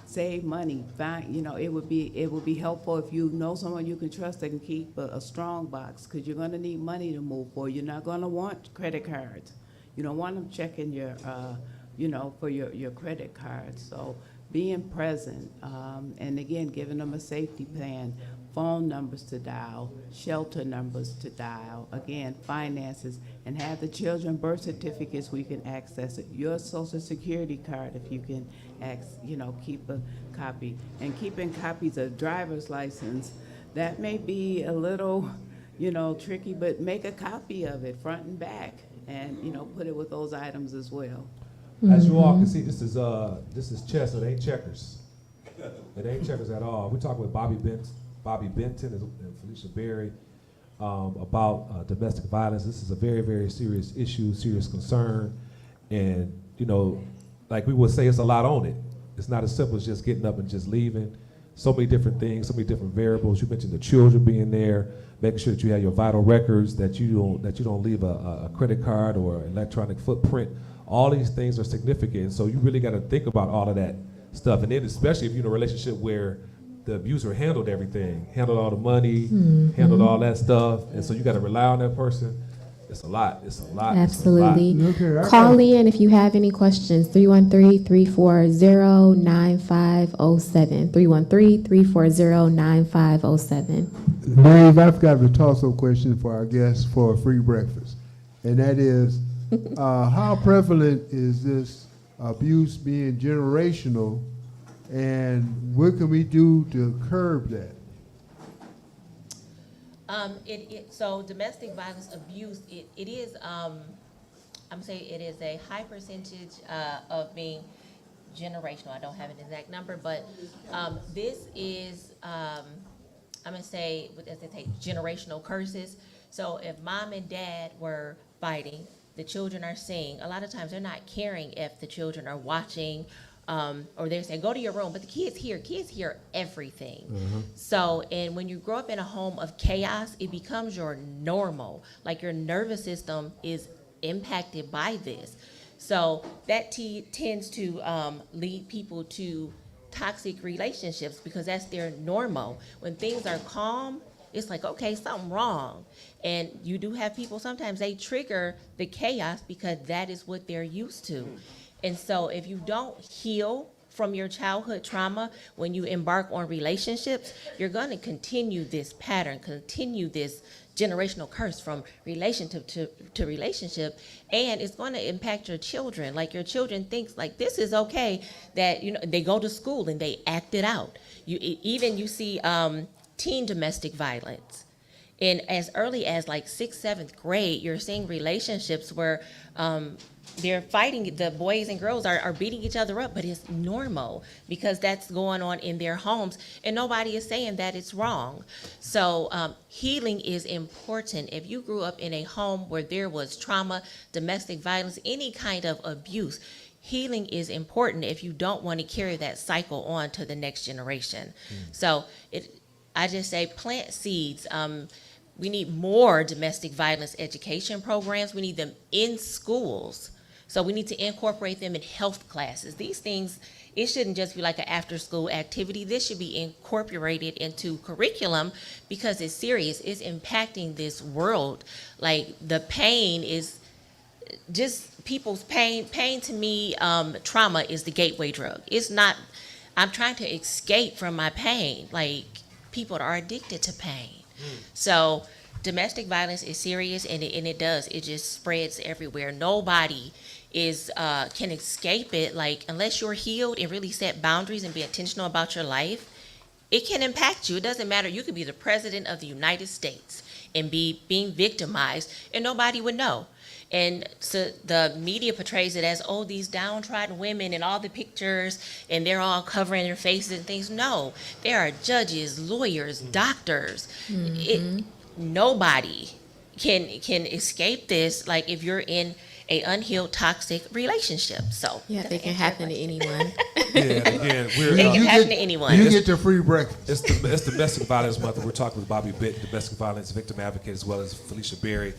save money, it would be helpful if you know someone you can trust that can keep a strong box, because you're going to need money to move forward. You're not going to want credit cards. You don't want them checking your, for your credit cards. So being present, and again, giving them a safety plan, phone numbers to dial, shelter numbers to dial, again, finances, and have the children birth certificates where you can access it. Your social security card, if you can keep a copy. And keeping copies of driver's license, that may be a little, tricky, but make a copy of it front and back, and, put it with those items as well. As you all can see, this is chess, it ain't checkers. It ain't checkers at all. We're talking with Bobby Benton and Felicia Berry about domestic violence. This is a very, very serious issue, serious concern. And, like we would say, it's a lot on it. It's not as simple as just getting up and just leaving. So many different things, so many different variables. You mentioned the children being there, making sure that you have your vital records, that you don't leave a credit card or electronic footprint. All these things are significant. So you really got to think about all of that stuff. And then especially if you're in a relationship where the abuser handled everything, handled all the money, handled all that stuff, and so you got to rely on that person. It's a lot. Absolutely. It's a lot. Call in if you have any questions. 313-340-9507. 313-340-9507. Dave, I forgot to toss some questions for our guests for a free breakfast. And that is, how prevalent is this abuse being generational, and what can we do to curb that? So domestic violence abuse, it is, I'm saying it is a high percentage of being generational. I don't have an exact number, but this is, I'm gonna say, as they say, generational curses. So if mom and dad were fighting, the children are seeing, a lot of times they're not caring if the children are watching, or they're saying, go to your room, but the kids hear everything. So, and when you grow up in a home of chaos, it becomes your normal. Like your nervous system is impacted by this. So that tends to lead people to toxic relationships, because that's their normal. When things are calm, it's like, okay, something wrong. And you do have people, sometimes they trigger the chaos because that is what they're used to. And so if you don't heal from your childhood trauma, when you embark on relationships, you're going to continue this pattern, continue this generational curse from relationship to relationship, and it's going to impact your children. Like your children thinks like this is okay, that they go to school and they act it out. You see teen domestic violence. And as early as like 6th, 7th grade, you're seeing relationships where they're fighting, the boys and girls are beating each other up, but it's normal because that's going on in their homes, and nobody is saying that it's wrong. So healing is important. If you grew up in a home where there was trauma, domestic violence, any kind of abuse, healing is important if you don't want to carry that cycle on to the next generation. So I just say plant seeds. We need more domestic violence education programs. We need them in schools So we need to incorporate them in health classes. These things, it shouldn't just be like an after-school activity. This should be incorporated into curriculum because it's serious. It's impacting this world. Like, the pain is just people's pain. Pain to me, trauma is the gateway drug. It's not, I'm trying to escape from my pain. Like, people are addicted to pain. So domestic violence is serious, and it just spreads everywhere. Nobody can escape it. Like, unless you're healed and really set boundaries and be intentional about your life, it can impact you. It doesn't matter. You could be the president of the United States and be being victimized, and nobody would know. And so the media portrays it as, oh, these downtrodden women and all the pictures, and they're all covering their faces and things. No, there are judges, lawyers, doctors. Nobody can escape this. Like, if you're in a unhealed toxic relationship. So yeah, they can happen to anyone. Yeah, again, it can happen to anyone. You get your free breakfast. It's Domestic Violence Month. We're talking with Bobby Bitt, domestic violence victim advocate, as well as Felicia Berry,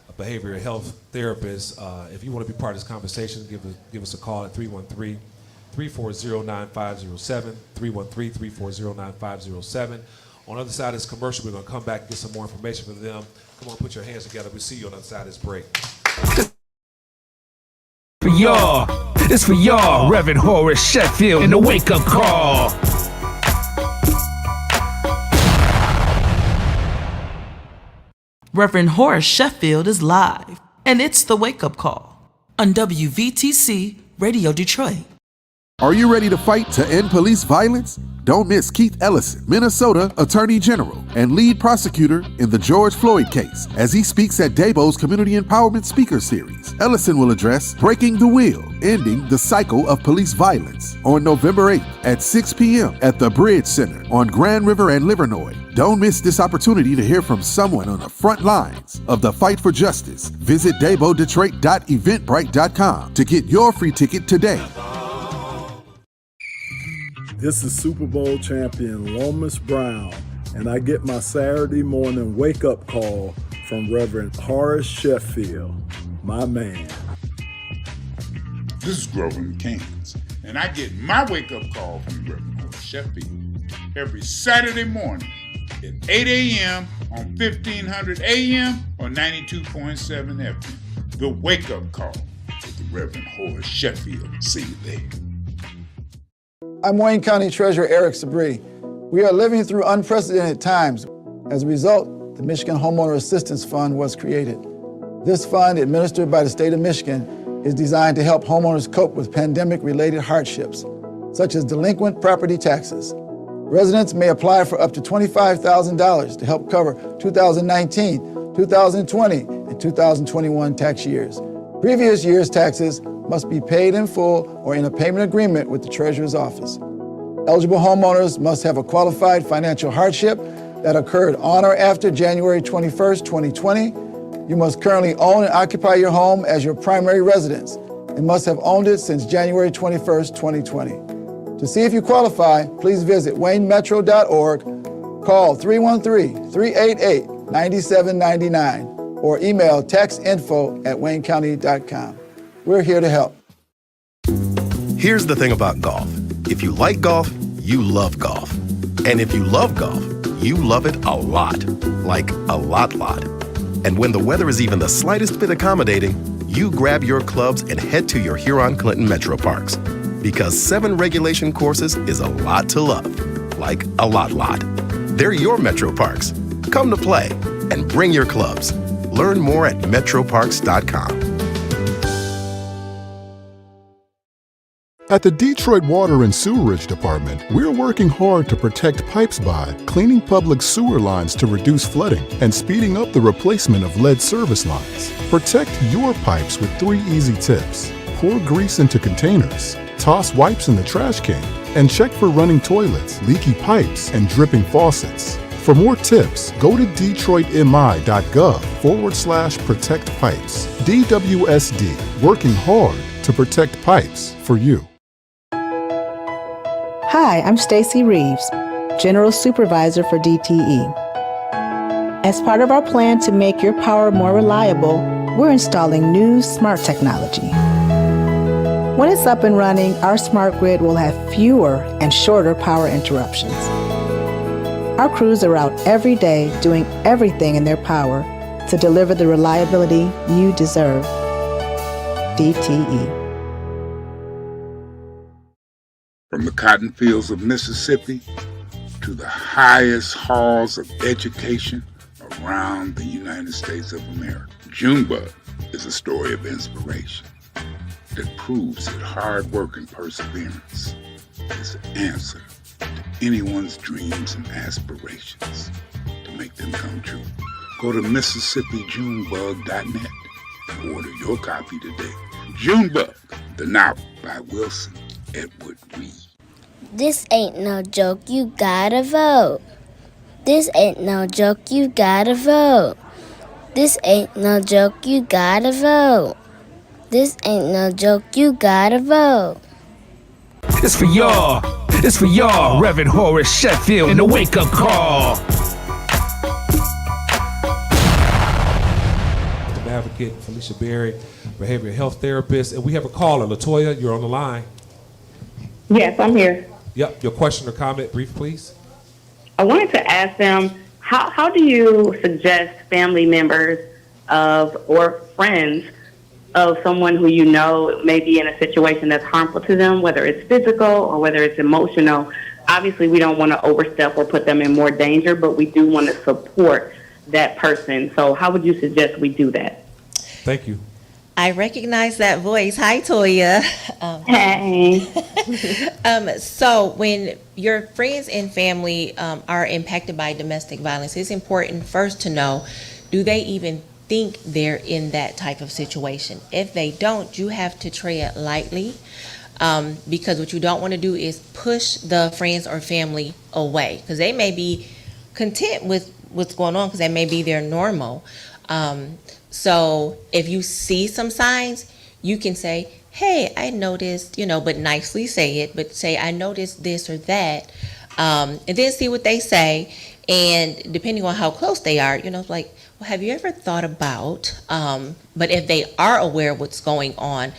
a behavioral health therapist. If you want to be part of this conversation, give us a call at 313-340-9507, 313-340-9507. On the other side of this commercial, we're going to come back and get some more information from them. Come on, put your hands together. We'll see you on the other side of this break. For y'all, it's for y'all, Reverend Horace Sheffield in the wake-up call. Reverend Horace Sheffield is live, and it's the wake-up call on WVTC Radio Detroit. Are you ready to fight to end police violence? Don't miss Keith Ellison, Minnesota Attorney General and lead prosecutor in the George Floyd case, as he speaks at Dabo's Community Empowerment Speaker Series. Ellison will address Breaking the Wheel, Ending the Cycle of Police Violence on November 8th at 6 p.m. at the Bridge Center on Grand River and Livernois. Don't miss this opportunity to hear from someone on the front lines of the fight for justice. Visit dabodetroit.eventbrite.com to get your free ticket today. This is Super Bowl champion Lomas Brown, and I get my Saturday morning wake-up call from Reverend Horace Sheffield, my man. This is Grover in Kansas, and I get my wake-up call from Reverend Horace Sheffield every Saturday morning at 8 a.m. on 1500 a.m. or 92.7 FM. The wake-up call with the Reverend Horace Sheffield. See you there. I'm Wayne County Treasurer Eric Sabri. We are living through unprecedented times. As a result, the Michigan Homeowner Assistance Fund was created. This fund, administered by the state of Michigan, is designed to help homeowners cope with pandemic-related hardships, such as delinquent property taxes. Residents may apply for up to $25,000 to help cover 2019, 2020, and 2021 tax years. Previous year's taxes must be paid in full or in a payment agreement with the Treasurer's office. Eligible homeowners must have a qualified financial hardship that occurred on or after January 21st, 2020. You must currently own and occupy your home as your primary residence and must have owned it since January 21st, 2020. To see if you qualify, please visit waynemetro.org, call 313-388-9799, or email taxinfo@waynecounty.com. We're here to help. Here's the thing about golf. If you like golf, you love golf. And if you love golf, you love it a lot. Like a lot. And when the weather is even the slightest bit accommodating, you grab your clubs and head to your Huron-Clinton Metro Parks. Because 7 regulation courses is a lot to love. Like a lot. They're your Metro Parks. Come to play and bring your clubs. Learn more at metroparks.com. At the Detroit Water and Sewerage Department, we're working hard to protect pipes by cleaning public sewer lines to reduce flooding and speeding up the replacement of lead service lines. Protect your pipes with 3 easy tips. Pour grease into containers, toss wipes in the trash can, and check for running toilets, leaky pipes, and dripping faucets. For more tips, go to detroitmi.gov/protect pipes. DWSD, working hard to protect pipes for you. Hi, I'm Stacy Reeves, General Supervisor for DTE. As part of our plan to make your power more reliable, we're installing new smart technology. When it's up and running, our smart grid will have fewer and shorter power interruptions. Our crews are out every day doing everything in their power to deliver the reliability you deserve. DTE. From the cotton fields of Mississippi to the highest halls of education around the United States of America, Junebug is a story of inspiration that proves that hard work and perseverance is the answer to anyone's dreams and aspirations to make them come true. Go to MississippiJunebug.net and order your copy today. Junebug, the novel by Wilson Edward Reed. This ain't no joke, you gotta vote. This ain't no joke, you gotta vote. This ain't no joke, you gotta vote. This ain't no joke, you gotta vote. It's for y'all. It's for y'all. Reverend Horace Sheffield in the wake-up call. Advocate Felicia Berry, behavioral health therapist, and we have a caller. Latoya, you're on the line. Yes, I'm here. Yep, your question or comment, brief, please. I wanted to ask them, how do you suggest family members of or friends of someone who you know may be in a situation that's harmful to them, whether it's physical or whether it's emotional? Obviously, we don't want to overstep or put them in more danger, but we do want to support that person. So how would you suggest we do that? Thank you. I recognize that voice. Hi, Toya. Hey. So when your friends and family are impacted by domestic violence, it's important first to know, do they even think they're in that type of situation? If they don't, you have to tread lightly, because what you don't want to do is push the friends or family away, because they may be content with what's going on because that may be their normal. So if you see some signs, you can say, hey, I noticed, but nicely say it, but say, I noticed this or that, and then see what they say. And depending on how close they are, like, well, have you ever thought about, but if they are aware of what's going on,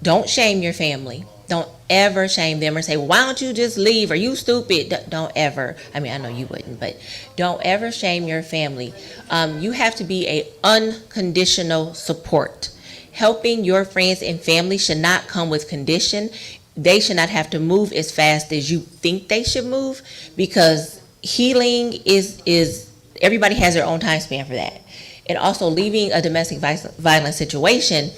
don't shame your family. Don't ever shame them or say, well, why don't you just leave? Are you stupid? Don't ever. I mean, I know you wouldn't, but don't ever shame your family. You have to be a unconditional support. Helping your friends and family should not come with condition. They should not have to move as fast as you think they should move, because healing is everybody has their own time span for that. And also leaving a domestic violence situation,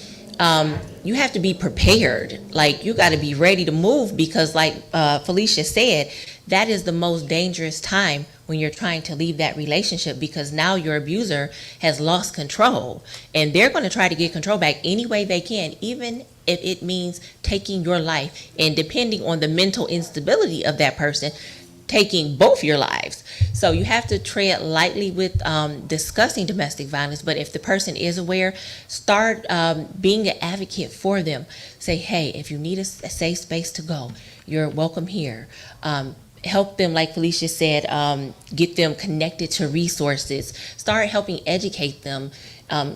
you have to be prepared. Like, you got to be ready to move, because like Felicia said, that is the most dangerous time when you're trying to leave that relationship, because now your abuser has lost control and they're going to try to get control back any way they can, even if it means taking your life, and depending on the mental instability of that person, taking both your lives. So you have to tread lightly with discussing domestic violence. But if the person is aware, start being an advocate for them. Say, hey, if you need a safe space to go, you're welcome here. Help them, like Felicia said, get them connected to resources. Start helping educate them.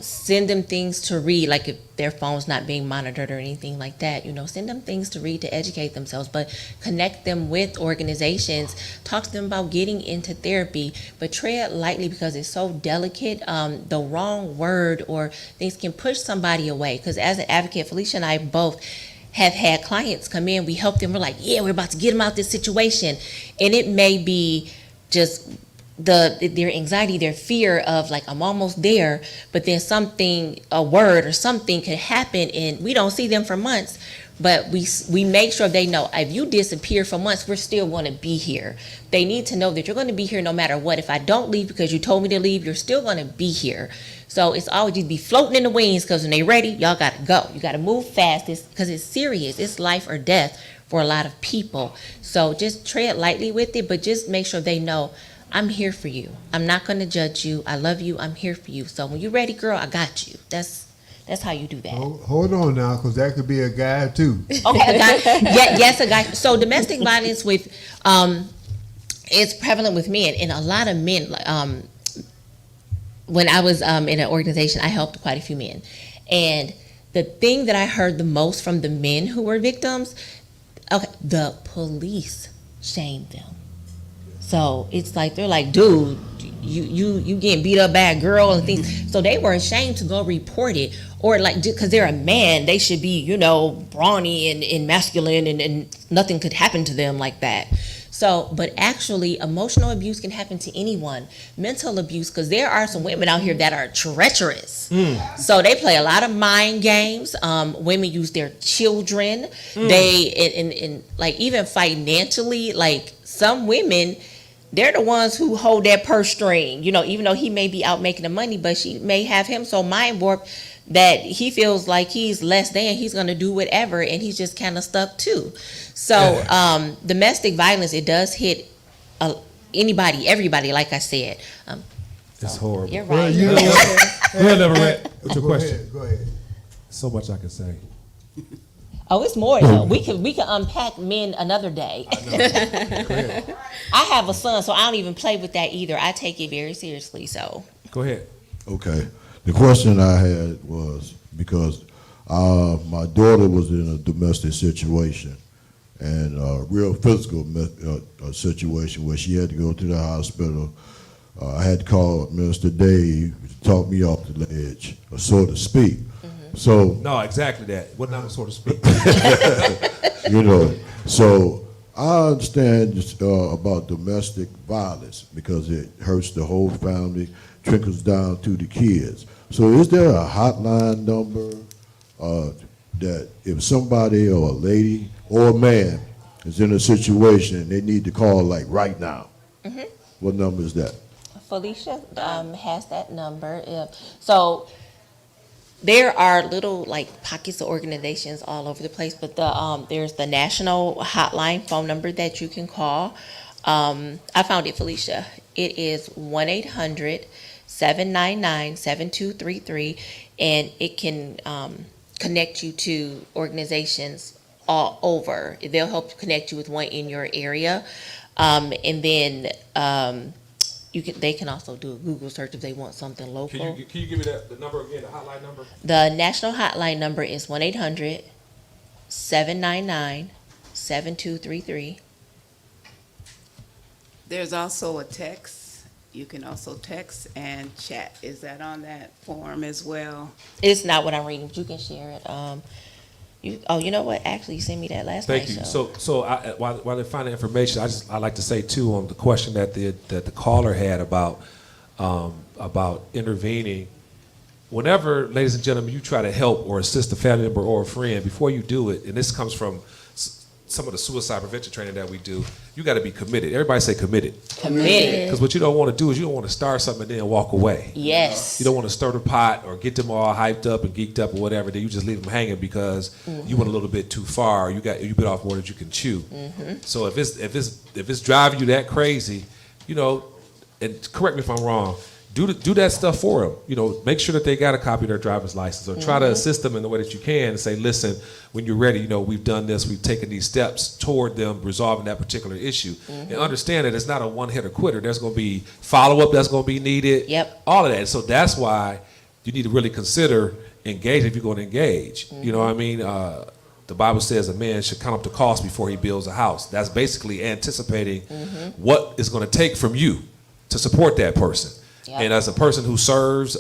Send them things to read, like if their phone's not being monitored or anything like that, send them things to read to educate themselves, but connect them with organizations. Talk to them about getting into therapy, but tread lightly, because it's so delicate. The wrong word or things can push somebody away, because as an advocate, Felicia and I both have had clients come in, we help them, we're like, yeah, we're about to get them out this situation, and it may be just their anxiety, their fear of like, I'm almost there, but then a word or something could happen and we don't see them for months. But we make sure they know, if you disappear for months, we're still going to be here. They need to know that you're going to be here no matter what. If I don't leave because you told me to leave, you're still going to be here. So it's always just be floating in the wings, because when they're ready, y'all got to go. You got to move fast, because it's serious. It's life or death for a lot of people. So just tread lightly with it, but just make sure they know, I'm here for you. I'm not going to judge you. I love you. I'm here for you. So when you're ready, girl, I got you. That's how you do that. Hold on now, because that could be a guy too. Okay, a guy. Yes, a guy. So domestic violence is prevalent with men, and a lot of men. When I was in an organization, I helped quite a few men, and the thing that I heard the most from the men who were victims, okay, the police shamed them. So it's like, they're like, dude, you getting beat up by a girl and things. So they were ashamed to go report it, or like, because they're a man, they should be, you know, brawny and masculine, and nothing could happen to them like that. So, but actually, emotional abuse can happen to anyone. Mental abuse, because there are some women out here that are treacherous. So they play a lot of mind games. Women use their children. They, and like, even financially, like some women, they're the ones who hold that purse string, you know, even though he may be out making the money, but she may have him so mind warped that he feels like he's less than, he's going to do whatever, and he's just kind of stuck too. So domestic violence, it does hit anybody, everybody, like I said. It's horrible. You're Well, right. you know what? Go ahead, Everett. What's your question? Go ahead. So much I can say. Oh, it's more though. We can unpack men another day. I have a son, so I don't even play with that either. I take it very seriously. So go ahead. Okay. The question I had was because my daughter was in a domestic situation, and a real physical situation where she had to go to the hospital. I had to call Minister Dave to talk me off the ledge, so to speak. So no, exactly that. What not so to speak. You know, so I understand about domestic violence because it hurts the whole family, trickles down to the kids. So is there a hotline number that if somebody or a lady or a man is in a situation, they need to call like right now? What number is that? Felicia has that number. So there are little like pockets of organizations all over the place, but there's the national hotline phone number that you can call. I found it, Felicia. It is 1-800-799-7233, and it can connect you to organizations all over. They'll help connect you with one in your area, and then they can also do a Google search if they want something local. Can you give me the number again, the hotline number? The national hotline number is 1-800-799-7233. There's also a text. You can also text and chat. Is that on that form as well? It's not what I'm reading, but you can share it. You know what? Actually, you sent me that last night. Thank you. So while they find the information, I like to say too on the question that the caller had about intervening. Whenever, ladies and gentlemen, you try to help or assist a family member or a friend, before you do it, and this comes from some of the suicide prevention training that we do, you got to be committed. Everybody say committed. Committed. Because what you don't want to do is you don't want to start something and then walk away. Yes. You don't want to stir the pot or get them all hyped up and geeked up or whatever. Then you just leave them hanging because you went a little bit too far. You bit off more than you can chew. So if it's driving you that crazy, you know, and correct me if I'm wrong, do that stuff for them. You know, make sure that they got a copy of their driver's license, or try to assist them in the way that you can, and say, listen, when you're ready, you know, we've done this, we've taken these steps toward them resolving that particular issue. And understand that it's not a one-hitter quitter. There's going to be follow-up that's going to be needed. Yep. All of that. So that's why you need to really consider engaging if you're going to engage. You know what I mean? The Bible says a man should count up the cost before he builds a house. That's basically anticipating what it's going to take from you to support that person. Yep. And as a person who serves,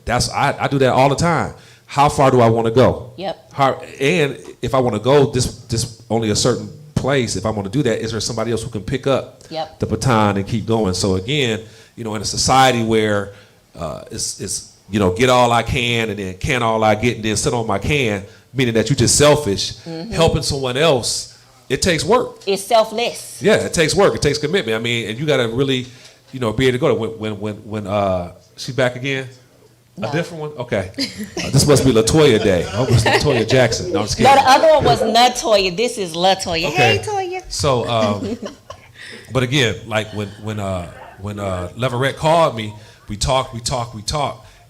I do that all the time. How far do I want to go? Yep. And if I want to go this only a certain place, if I want to do that, is there somebody else who can pick up the baton and keep going? So again, you know, in a society where it's you know, get all I can and then can all I get and then sit on my can, meaning that you're just selfish, helping someone else, it takes work. It's selfless. Yeah, it takes work. It takes commitment. I mean, and you got to really, you know, be able to go to when she's back again. No. A different one? Okay. This must be LaToya Day. I hope it's LaToya Jackson. No, I'm just kidding. No, the other one was Natoya. This is LaToya. Okay. Hey, Toya. So, but again, like when Leverett called me, we talked.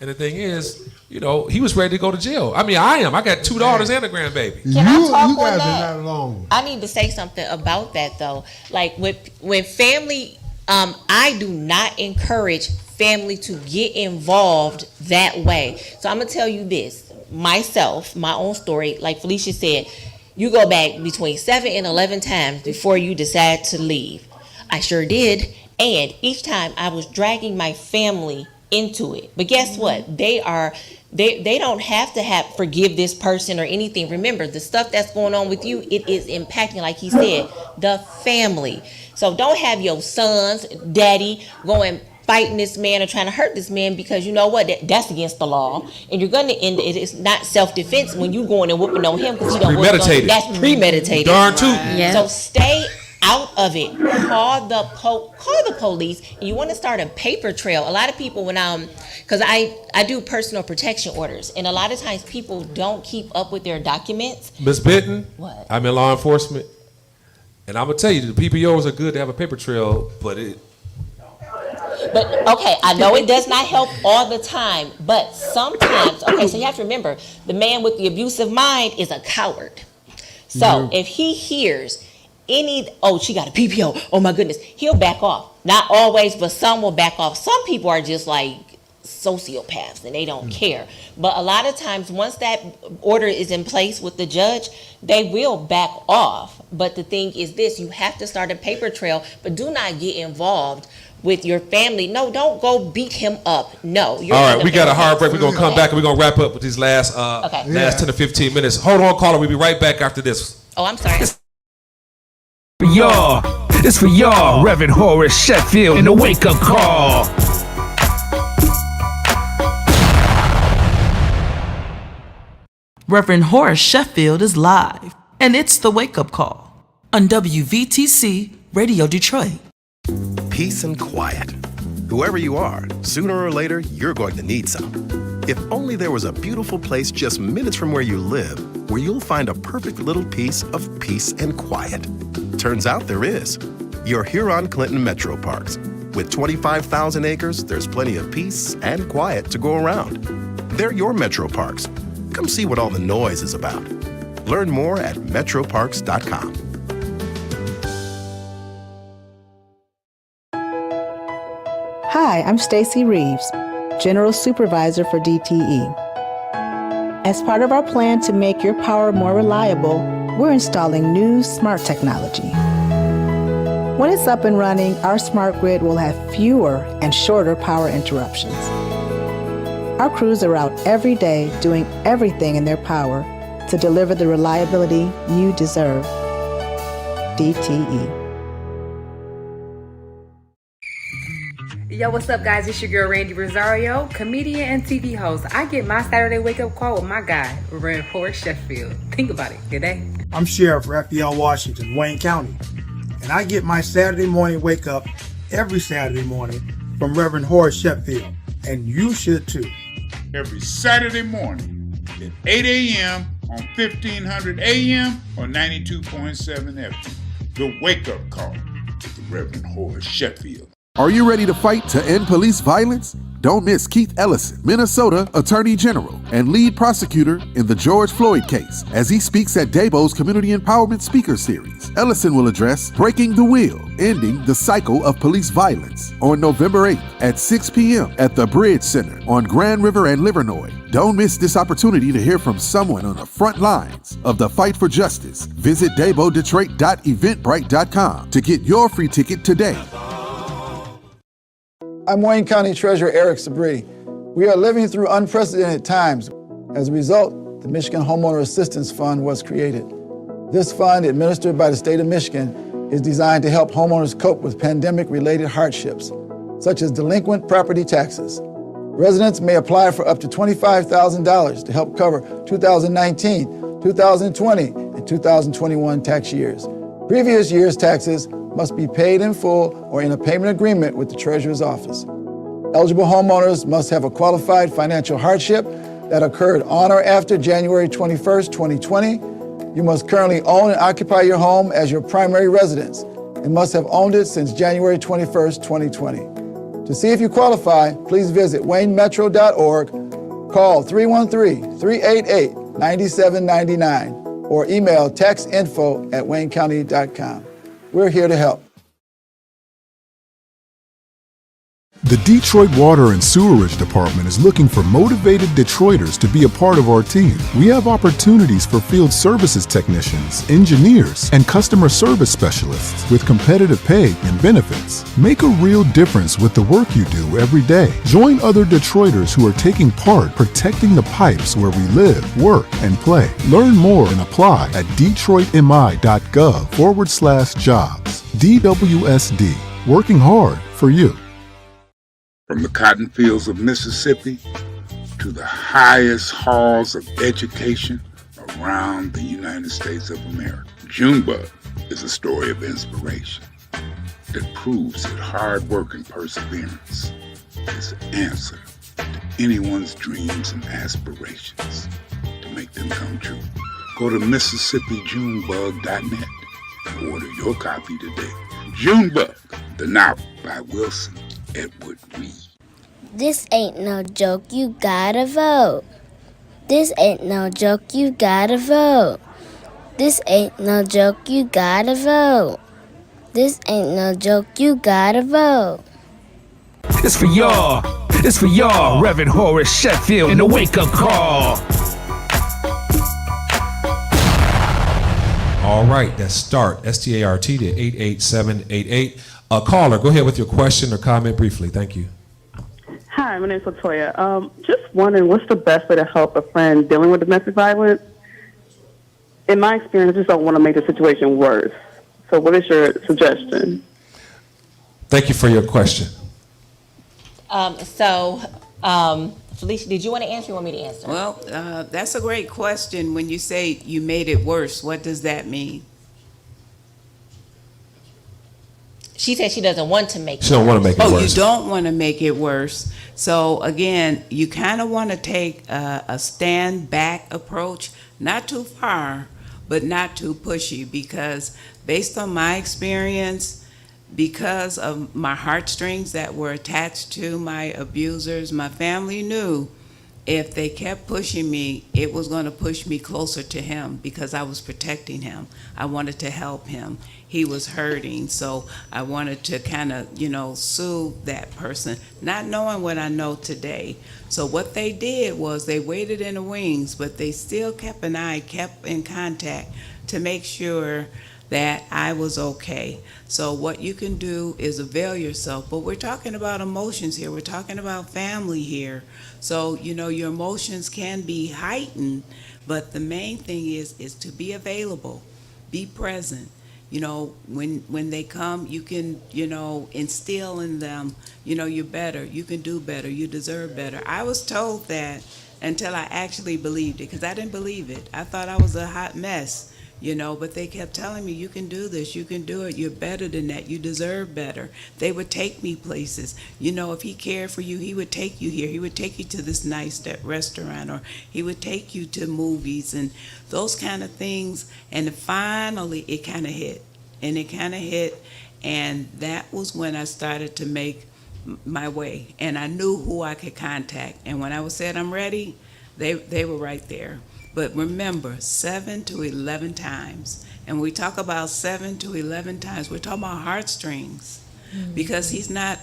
And the thing is, you know, he was ready to go to jail. I mean, I am. I got 2 daughters and a grandbaby. Can I talk you on guys that? are not alone. I need to say something about that though. Like when family, I do not encourage family to get involved that way. So I'm gonna tell you this, myself, my own story, like Felicia said, you go back between 7 and 11 times before you decide to leave. I sure did, and each time I was dragging my family into it. But guess what? They don't have to forgive this person or anything. Remember, the stuff that's going on with you, it is impacting, like he said, the family. So don't have your sons, daddy, going fighting this man or trying to hurt this man, because you know what? That's against the law. And you're going to end it. It's not self-defense when you going and whooping on him because he don't whoop on you. That's premeditated. Darn tootin'. Yeah. So stay out of it. Call the police. And you want to start a paper trail. A lot of people, because I do personal protection orders, and a lot of times people don't keep up with their documents. Ms. Benton, What? I'm in law enforcement, and I'm gonna tell you, the PPOs are good to have a paper trail, but okay, I know it does not help all the time, but sometimes, okay, so you have to remember, the man with the abusive mind is a coward. So if he hears she got a PPO, oh my goodness, he'll back off. Not always, but some will back off. Some people are just like sociopaths and they don't care. But a lot of times, once that order is in place with the judge, they will back off. But the thing is this, you have to start a paper trail, but do not get involved with your family. No, don't go beat him up. No. all right, we got a hard break. We're going to come back and we're going to wrap up with these last 10 to 15 minutes. Hold on, caller. We'll be right back after this. Oh, I'm sorry. For y'all, it's for y'all, Reverend Horace Sheffield and the Wake Up Call. Reverend Horace Sheffield is live, and it's the Wake Up Call on WVTC Radio Detroit. Peace and quiet. Whoever you are, sooner or later, you're going to need some. If only there was a beautiful place just minutes from where you live, where you'll find a perfect little piece of peace and quiet. Turns out there is. Your Huron-Clinton Metro Parks. With 25,000 acres, there's plenty of peace and quiet to go around. They're your Metro Parks. Come see what all the noise is about. Learn more at metroparks.com. Hi, I'm Stacy Reeves, General Supervisor for DTE. As part of our plan to make your power more reliable, we're installing new smart technology. When it's up and running, our smart grid will have fewer and shorter power interruptions. Our crews are out every day doing everything in their power to deliver the reliability you deserve. DTE. Yo, what's up, guys? It's your girl, Randy Rosario, comedian and TV host. I get my Saturday wake-up call with my guy, Reverend Horace Sheffield. Think about it. Good day. I'm Sheriff Raphael Washington, Wayne County, and I get my Saturday morning wake-up every Saturday morning from Reverend Horace Sheffield, and you should too. Every Saturday morning at 8 a.m. on 1500 AM or 92.7 FM. The Wake Up Call with the Reverend Horace Sheffield. Are you ready to fight to end police violence? Don't miss Keith Ellison, Minnesota Attorney General and lead prosecutor in the George Floyd case, as he speaks at Dabo's Community Empowerment Speaker Series. Ellison will address Breaking the Wheel, Ending the Cycle of Police Violence on November 8th at 6 p.m. at the Bridge Center on Grand River and Livernois. Don't miss this opportunity to hear from someone on the front lines of the fight for justice. Visit dabodetroit.eventbrite.com to get your free ticket today. I'm Wayne County Treasurer Eric Sabri. We are living through unprecedented times. As a result, the Michigan Homeowner Assistance Fund was created. This fund, administered by the state of Michigan, is designed to help homeowners cope with pandemic-related hardships, such as delinquent property taxes. Residents may apply for up to $25,000 to help cover 2019, 2020, and 2021 tax years. Previous year's taxes must be paid in full or in a payment agreement with the Treasurer's Office. Eligible homeowners must have a qualified financial hardship that occurred on or after January 21st, 2020. You must currently own and occupy your home as your primary residence and must have owned it since January 21st, 2020. To see if you qualify, please visit waynemetro.org, call 313-388-9799, or email taxinfo@waynecounty.com. We're here to help. The Detroit Water and Sewerage Department is looking for motivated Detroiters to be a part of our team. We have opportunities for field services technicians, engineers, and customer service specialists with competitive pay and benefits. Make a real difference with the work you do every day. Join other Detroiters who are taking part protecting the pipes where we live, work, and play. Learn more and apply at detroitmi.gov/jobs. DWSD, working hard for you. From the cotton fields of Mississippi to the highest halls of education around the United States of America, Junebug is a story of inspiration that proves that hard work and perseverance is the answer to anyone's dreams and aspirations to make them come true. Go to MississippiJunebug.net and order your copy today. Junebug, the novel by Wilson Edward Reed. This ain't no joke, you gotta vote. This ain't no joke, you gotta vote. This ain't no joke, you gotta vote. This ain't no joke, you gotta vote. It's for y'all. It's for y'all. Reverend Horace Sheffield in the wake-up call. All right, that's START, S-T-A-R-T to 88788. Caller, go ahead with your question or comment briefly. Thank you. Hi, my name is Latoya. Just wondering, what's the best way to help a friend dealing with domestic violence? In my experience, I just don't want to make the situation worse. So what is your suggestion? Thank you for your question. Felicia, did you want to answer or you want me to answer? Well, that's a great question. When you say you made it worse, what does that mean? She said she doesn't want to make it worse. She don't want to make it worse. Oh, you don't want to make it worse. So again, you kind of want to take a stand back approach, not too far, but not too pushy, because based on my experience, because of my heartstrings that were attached to my abusers, my family knew if they kept pushing me, it was going to push me closer to him because I was protecting him. I wanted to help him. He was hurting, so I wanted to kind of, soothe that person, not knowing what I know today. So what they did was they waited in the wings, but they still kept an eye, kept in contact to make sure that I was okay. So what you can do is avail yourself. But we're talking about emotions here. We're talking about family here. So, your emotions can be heightened, but the main thing is to be available, be present. When they come, you can, instill in them, you're better, you can do better, you deserve better. I was told that until I actually believed it, because I didn't believe it. I thought I was a hot mess. But they kept telling me, you can do this, you can do it, you're better than that, you deserve better. They would take me places. If he cared for you, he would take you here, he would take you to this nice restaurant, or he would take you to movies and those kind of things. And finally, it kind of hit. And that was when I started to make my way. And I knew who I could contact. And when I said I'm ready, they were right there. But remember, 7 to 11 times. And when we talk about 7 to 11 times, we're talking about heartstrings. Mm-hmm. Because he's not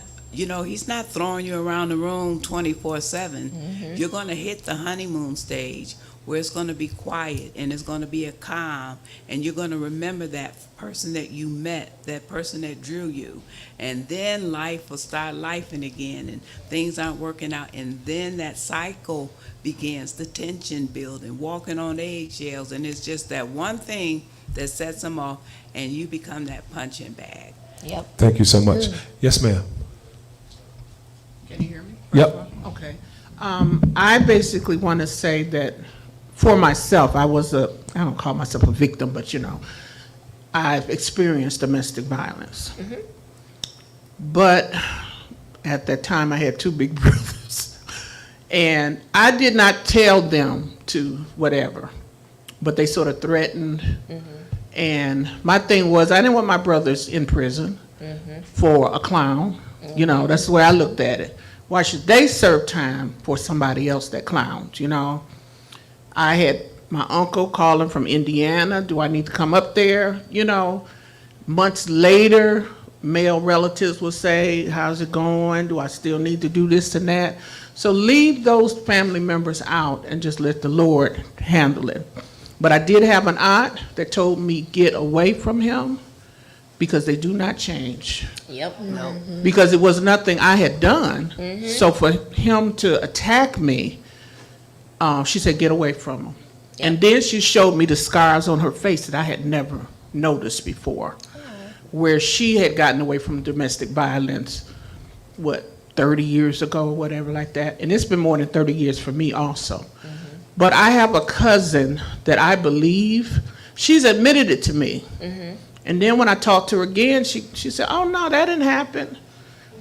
throwing you around the room 24/7. Mm-hmm. You're going to hit the honeymoon stage where it's going to be quiet and it's going to be a calm. And you're going to remember that person that you met, that person that drew you. And then life will start lifing again and things aren't working out. And then that cycle begins, the tension building, walking on eggshells, and it's just that one thing that sets them off, and you become that punching bag. Yep. Thank you so much. Yes, ma'am. Can you hear me? Yep. Okay. I basically want to say that for myself, I don't call myself a victim, but I've experienced domestic violence. Mm-hmm. But at that time, I had 2 big brothers. And I did not tell them to whatever, but they sort of threatened. Mm-hmm. And my thing was, I didn't want my brothers in prison for a clown. Mm-hmm. That's the way I looked at it. Why should they serve time for somebody else that clowns, I had my uncle calling from Indiana. Do I need to come up there? Months later, male relatives will say, how's it going? Do I still need to do this and that? So leave those family members out and just let the Lord handle it. But I did have an aunt that told me, get away from him because they do not change. Yep. No. Because it was nothing I had done. So for him to attack me, she said, get away from him. And then she showed me the scars on her face that I had never noticed before, where she had gotten away from domestic violence, 30 years ago or whatever like that. And it's been more than 30 years for me also. But I have a cousin that I believe, she's admitted it to me. And then when I talked to her again, she said, oh no, that didn't happen.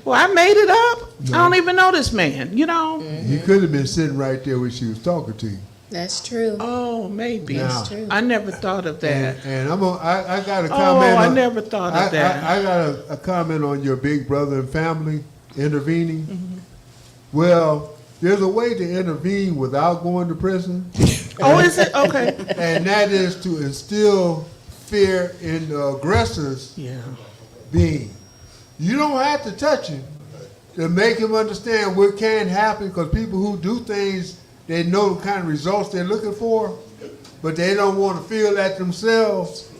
Well, I made it up. I don't even know this man, you know. He could have been sitting right there when she was talking to you. That's true. Oh, maybe. That's true. I never thought of that. And I got a comment. I never thought of that. I got a comment on your big brother and family intervening. Well, there's a way to intervene without going to prison. Oh, is it? Okay. And that is to instill fear in the aggressor's being. You don't have to touch him to make him understand what can happen, because people who do things, they know the kind of results they're looking for, but they don't want to feel that themselves.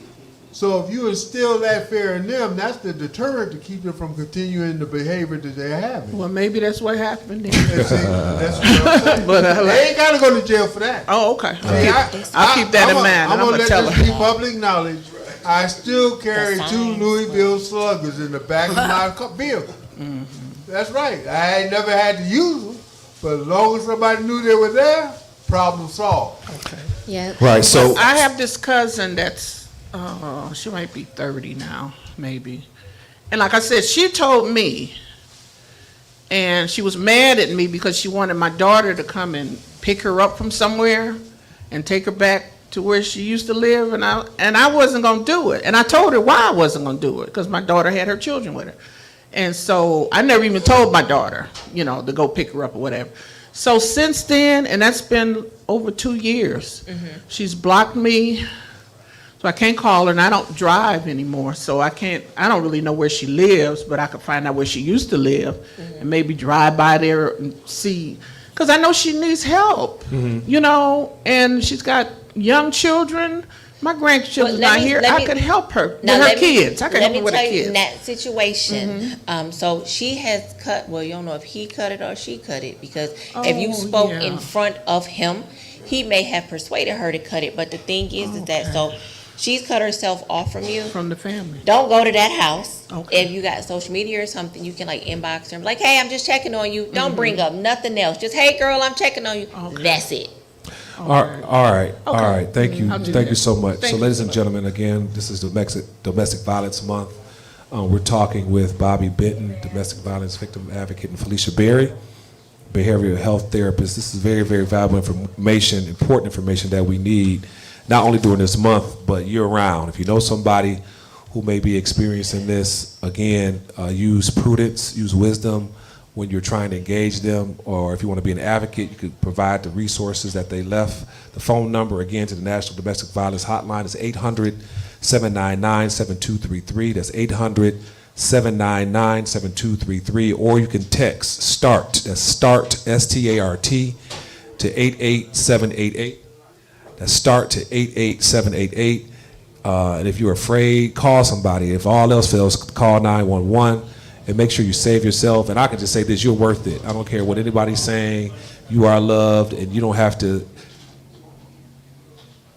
So if you instill that fear in them, that's the deterrent to keep them from continuing the behavior that they're having. Well, maybe that's what happened then. That's what I'm saying. But, they ain't got to go to jail for that. Oh, okay. See, I'll keep that in mind. I'm going to tell let her. this be public knowledge. I still carry 2 Louisville Sluggers in the back of my vehicle. That's right. I ain't never had to use them, but as long as somebody knew they were there, problem solved. Okay. Yeah. Right. So I have this cousin that's, she might be 30 now, maybe. And like I said, she told me, and she was mad at me because she wanted my daughter to come and pick her up from somewhere and take her back to where she used to live, and I wasn't going to do it. And I told her why I wasn't going to do it, because my daughter had her children with her. And so I never even told my daughter, to go pick her up or whatever. So since then, and that's been over 2 years, she's blocked me, so I can't call her, and I don't drive anymore, so I don't really know where she lives, but I could find out where she used to live and maybe drive by there and see, because I know she needs help, and she's got young children. My grandchildren's not here. I could help her with her kids. I could help her with her Let me tell you, kids. in that situation, so she has cut, well, you don't know if he cut it or she cut it, because if you spoke in front of him, he may have persuaded her to cut it, but the thing is that, so she's cut herself off from you. From the family. Don't go to that house. If you got social media or something, you can inbox her, like, hey, I'm just checking on you. Don't bring up nothing else. Just, hey, girl, I'm checking on you. That's it. All right. Thank you so much. So, ladies and gentlemen, again, this is Domestic Violence Month. We're talking with Bobby Benton, domestic violence victim advocate, and Felicia Berry, behavioral health therapist. This is very, very valuable information, important information that we need, not only during this month, but year-round. If you know somebody who may be experiencing this, again, use prudence, use wisdom when you're trying to engage them, or if you want to be an advocate, you could provide the resources that they left. The phone number, again, to the National Domestic Violence Hotline is 800-799-7233. That's 800-799-7233. Or you can text START, that's START, S-T-A-R-T, to 88788. That's START to 88788. And if you're afraid, call somebody. If all else fails, call 911. And make sure you save yourself. And I can just say this, you're worth it. I don't care what anybody's saying. You are loved, and you don't have to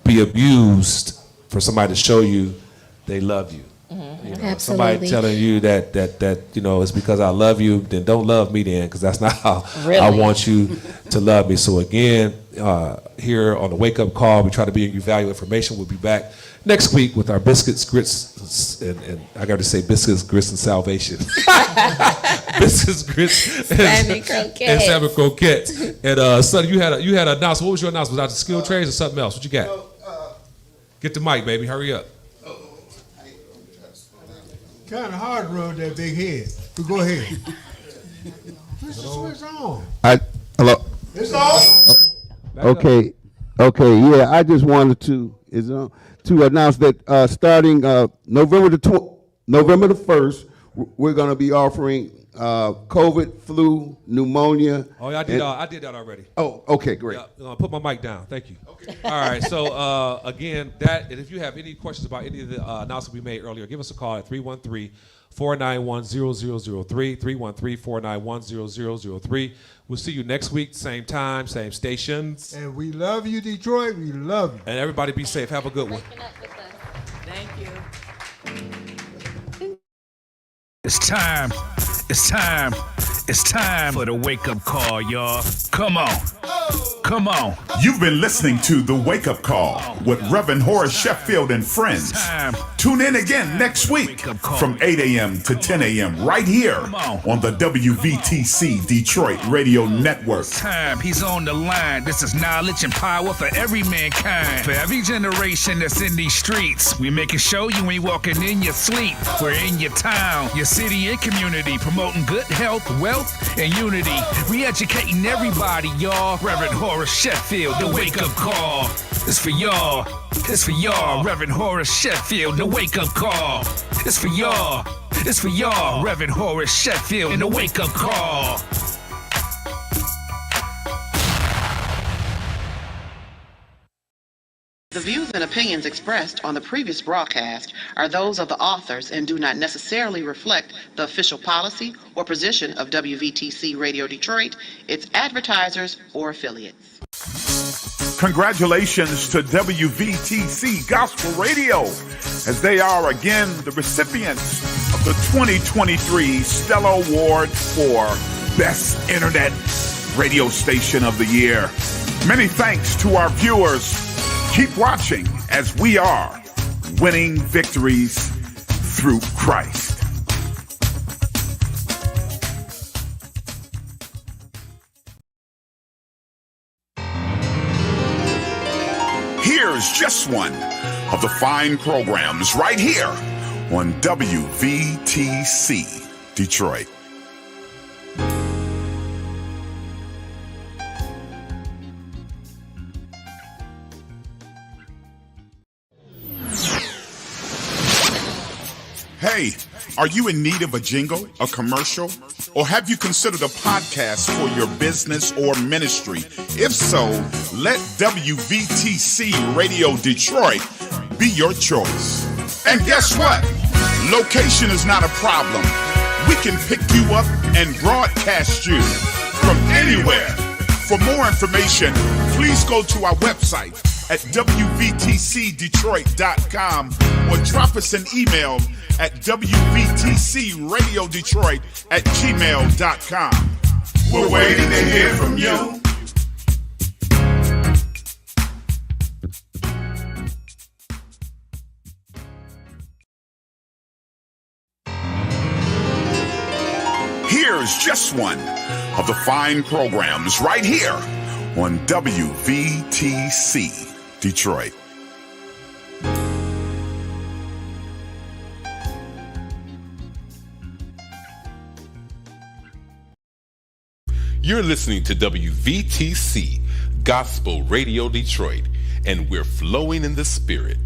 be abused for somebody to show you they love you. Somebody telling you that it's because I love you, then don't love me then, because that's not how I want you to love me. So again, here on the Wake Up Call, we try to bring you valuable information. We'll be back next week with our biscuits, grits, and I got to say biscuits, grits, and salvation. Biscuits, grits, and salmon croquettes. And son, you had an announcement. What was your announcement? Was that the skill trades or something else? What you got? Get the mic, baby. Hurry up. Kind of hard to run that big head. But go ahead. Mr. Switch on. Hello. It's on. Okay. Yeah, I just wanted to announce that starting November the 1st, we're going to be offering COVID, flu, pneumonia. Oh, yeah, I did that already. Oh, okay, great. Yeah, put my mic down. Thank you. Okay. All right. So again, and if you have any questions about any of the announcements we made earlier, give us a call at 313-491-0003, 313-491-0003. We'll see you next week, same time, same stations. And we love you, Detroit. We love you. And everybody be safe. Have a good one. Thank you. It's time. It's time. It's time for the wake-up call, y'all. Come on. Come on. You've been listening to The Wake Up Call with Reverend Horace Sheffield and friends. Tune in again next week from 8 a.m. to 10 a.m. right here on the WVTC Detroit Radio Network. Time. He's on the line. This is knowledge and power for every mankind. For every generation that's in these streets. We making sure you ain't walking in your sleep. We're in your town, your city and community, promoting good health, wealth, and unity. We-educating everybody, y'all. Reverend Horace Sheffield, the wake-up call. It's for y'all. It's for y'all. Reverend Horace Sheffield, the wake-up call. It's for y'all. It's for y'all. Reverend Horace Sheffield, and the wake-up call. The views and opinions expressed on the previous broadcast are those of the authors and do not necessarily reflect the official policy or position of WVTC Radio Detroit, its advertisers, or affiliates. Congratulations to WVTC Gospel Radio, as they are again the recipients of the 2023 Stella Award for Best Internet Radio Station of the Year. Many thanks to our viewers. Keep watching as we are winning victories through Christ. Here's just one of the fine programs right here on WVTC Detroit. Hey, are you in need of a jingle, a commercial, or have you considered a podcast for your business or ministry? If so, let WVTC Radio Detroit be your choice. And guess what? Location is not a problem. We can pick you up and broadcast you from anywhere. For more information, please go to our website at WVTCDetroit.com or drop us an email at WVTCRadioDetroit@gmail.com. We're waiting to hear from you. Here's just one of the fine programs right here on WVTC Detroit. You're listening to WVTC Gospel Radio Detroit, and we're flowing in the Spirit.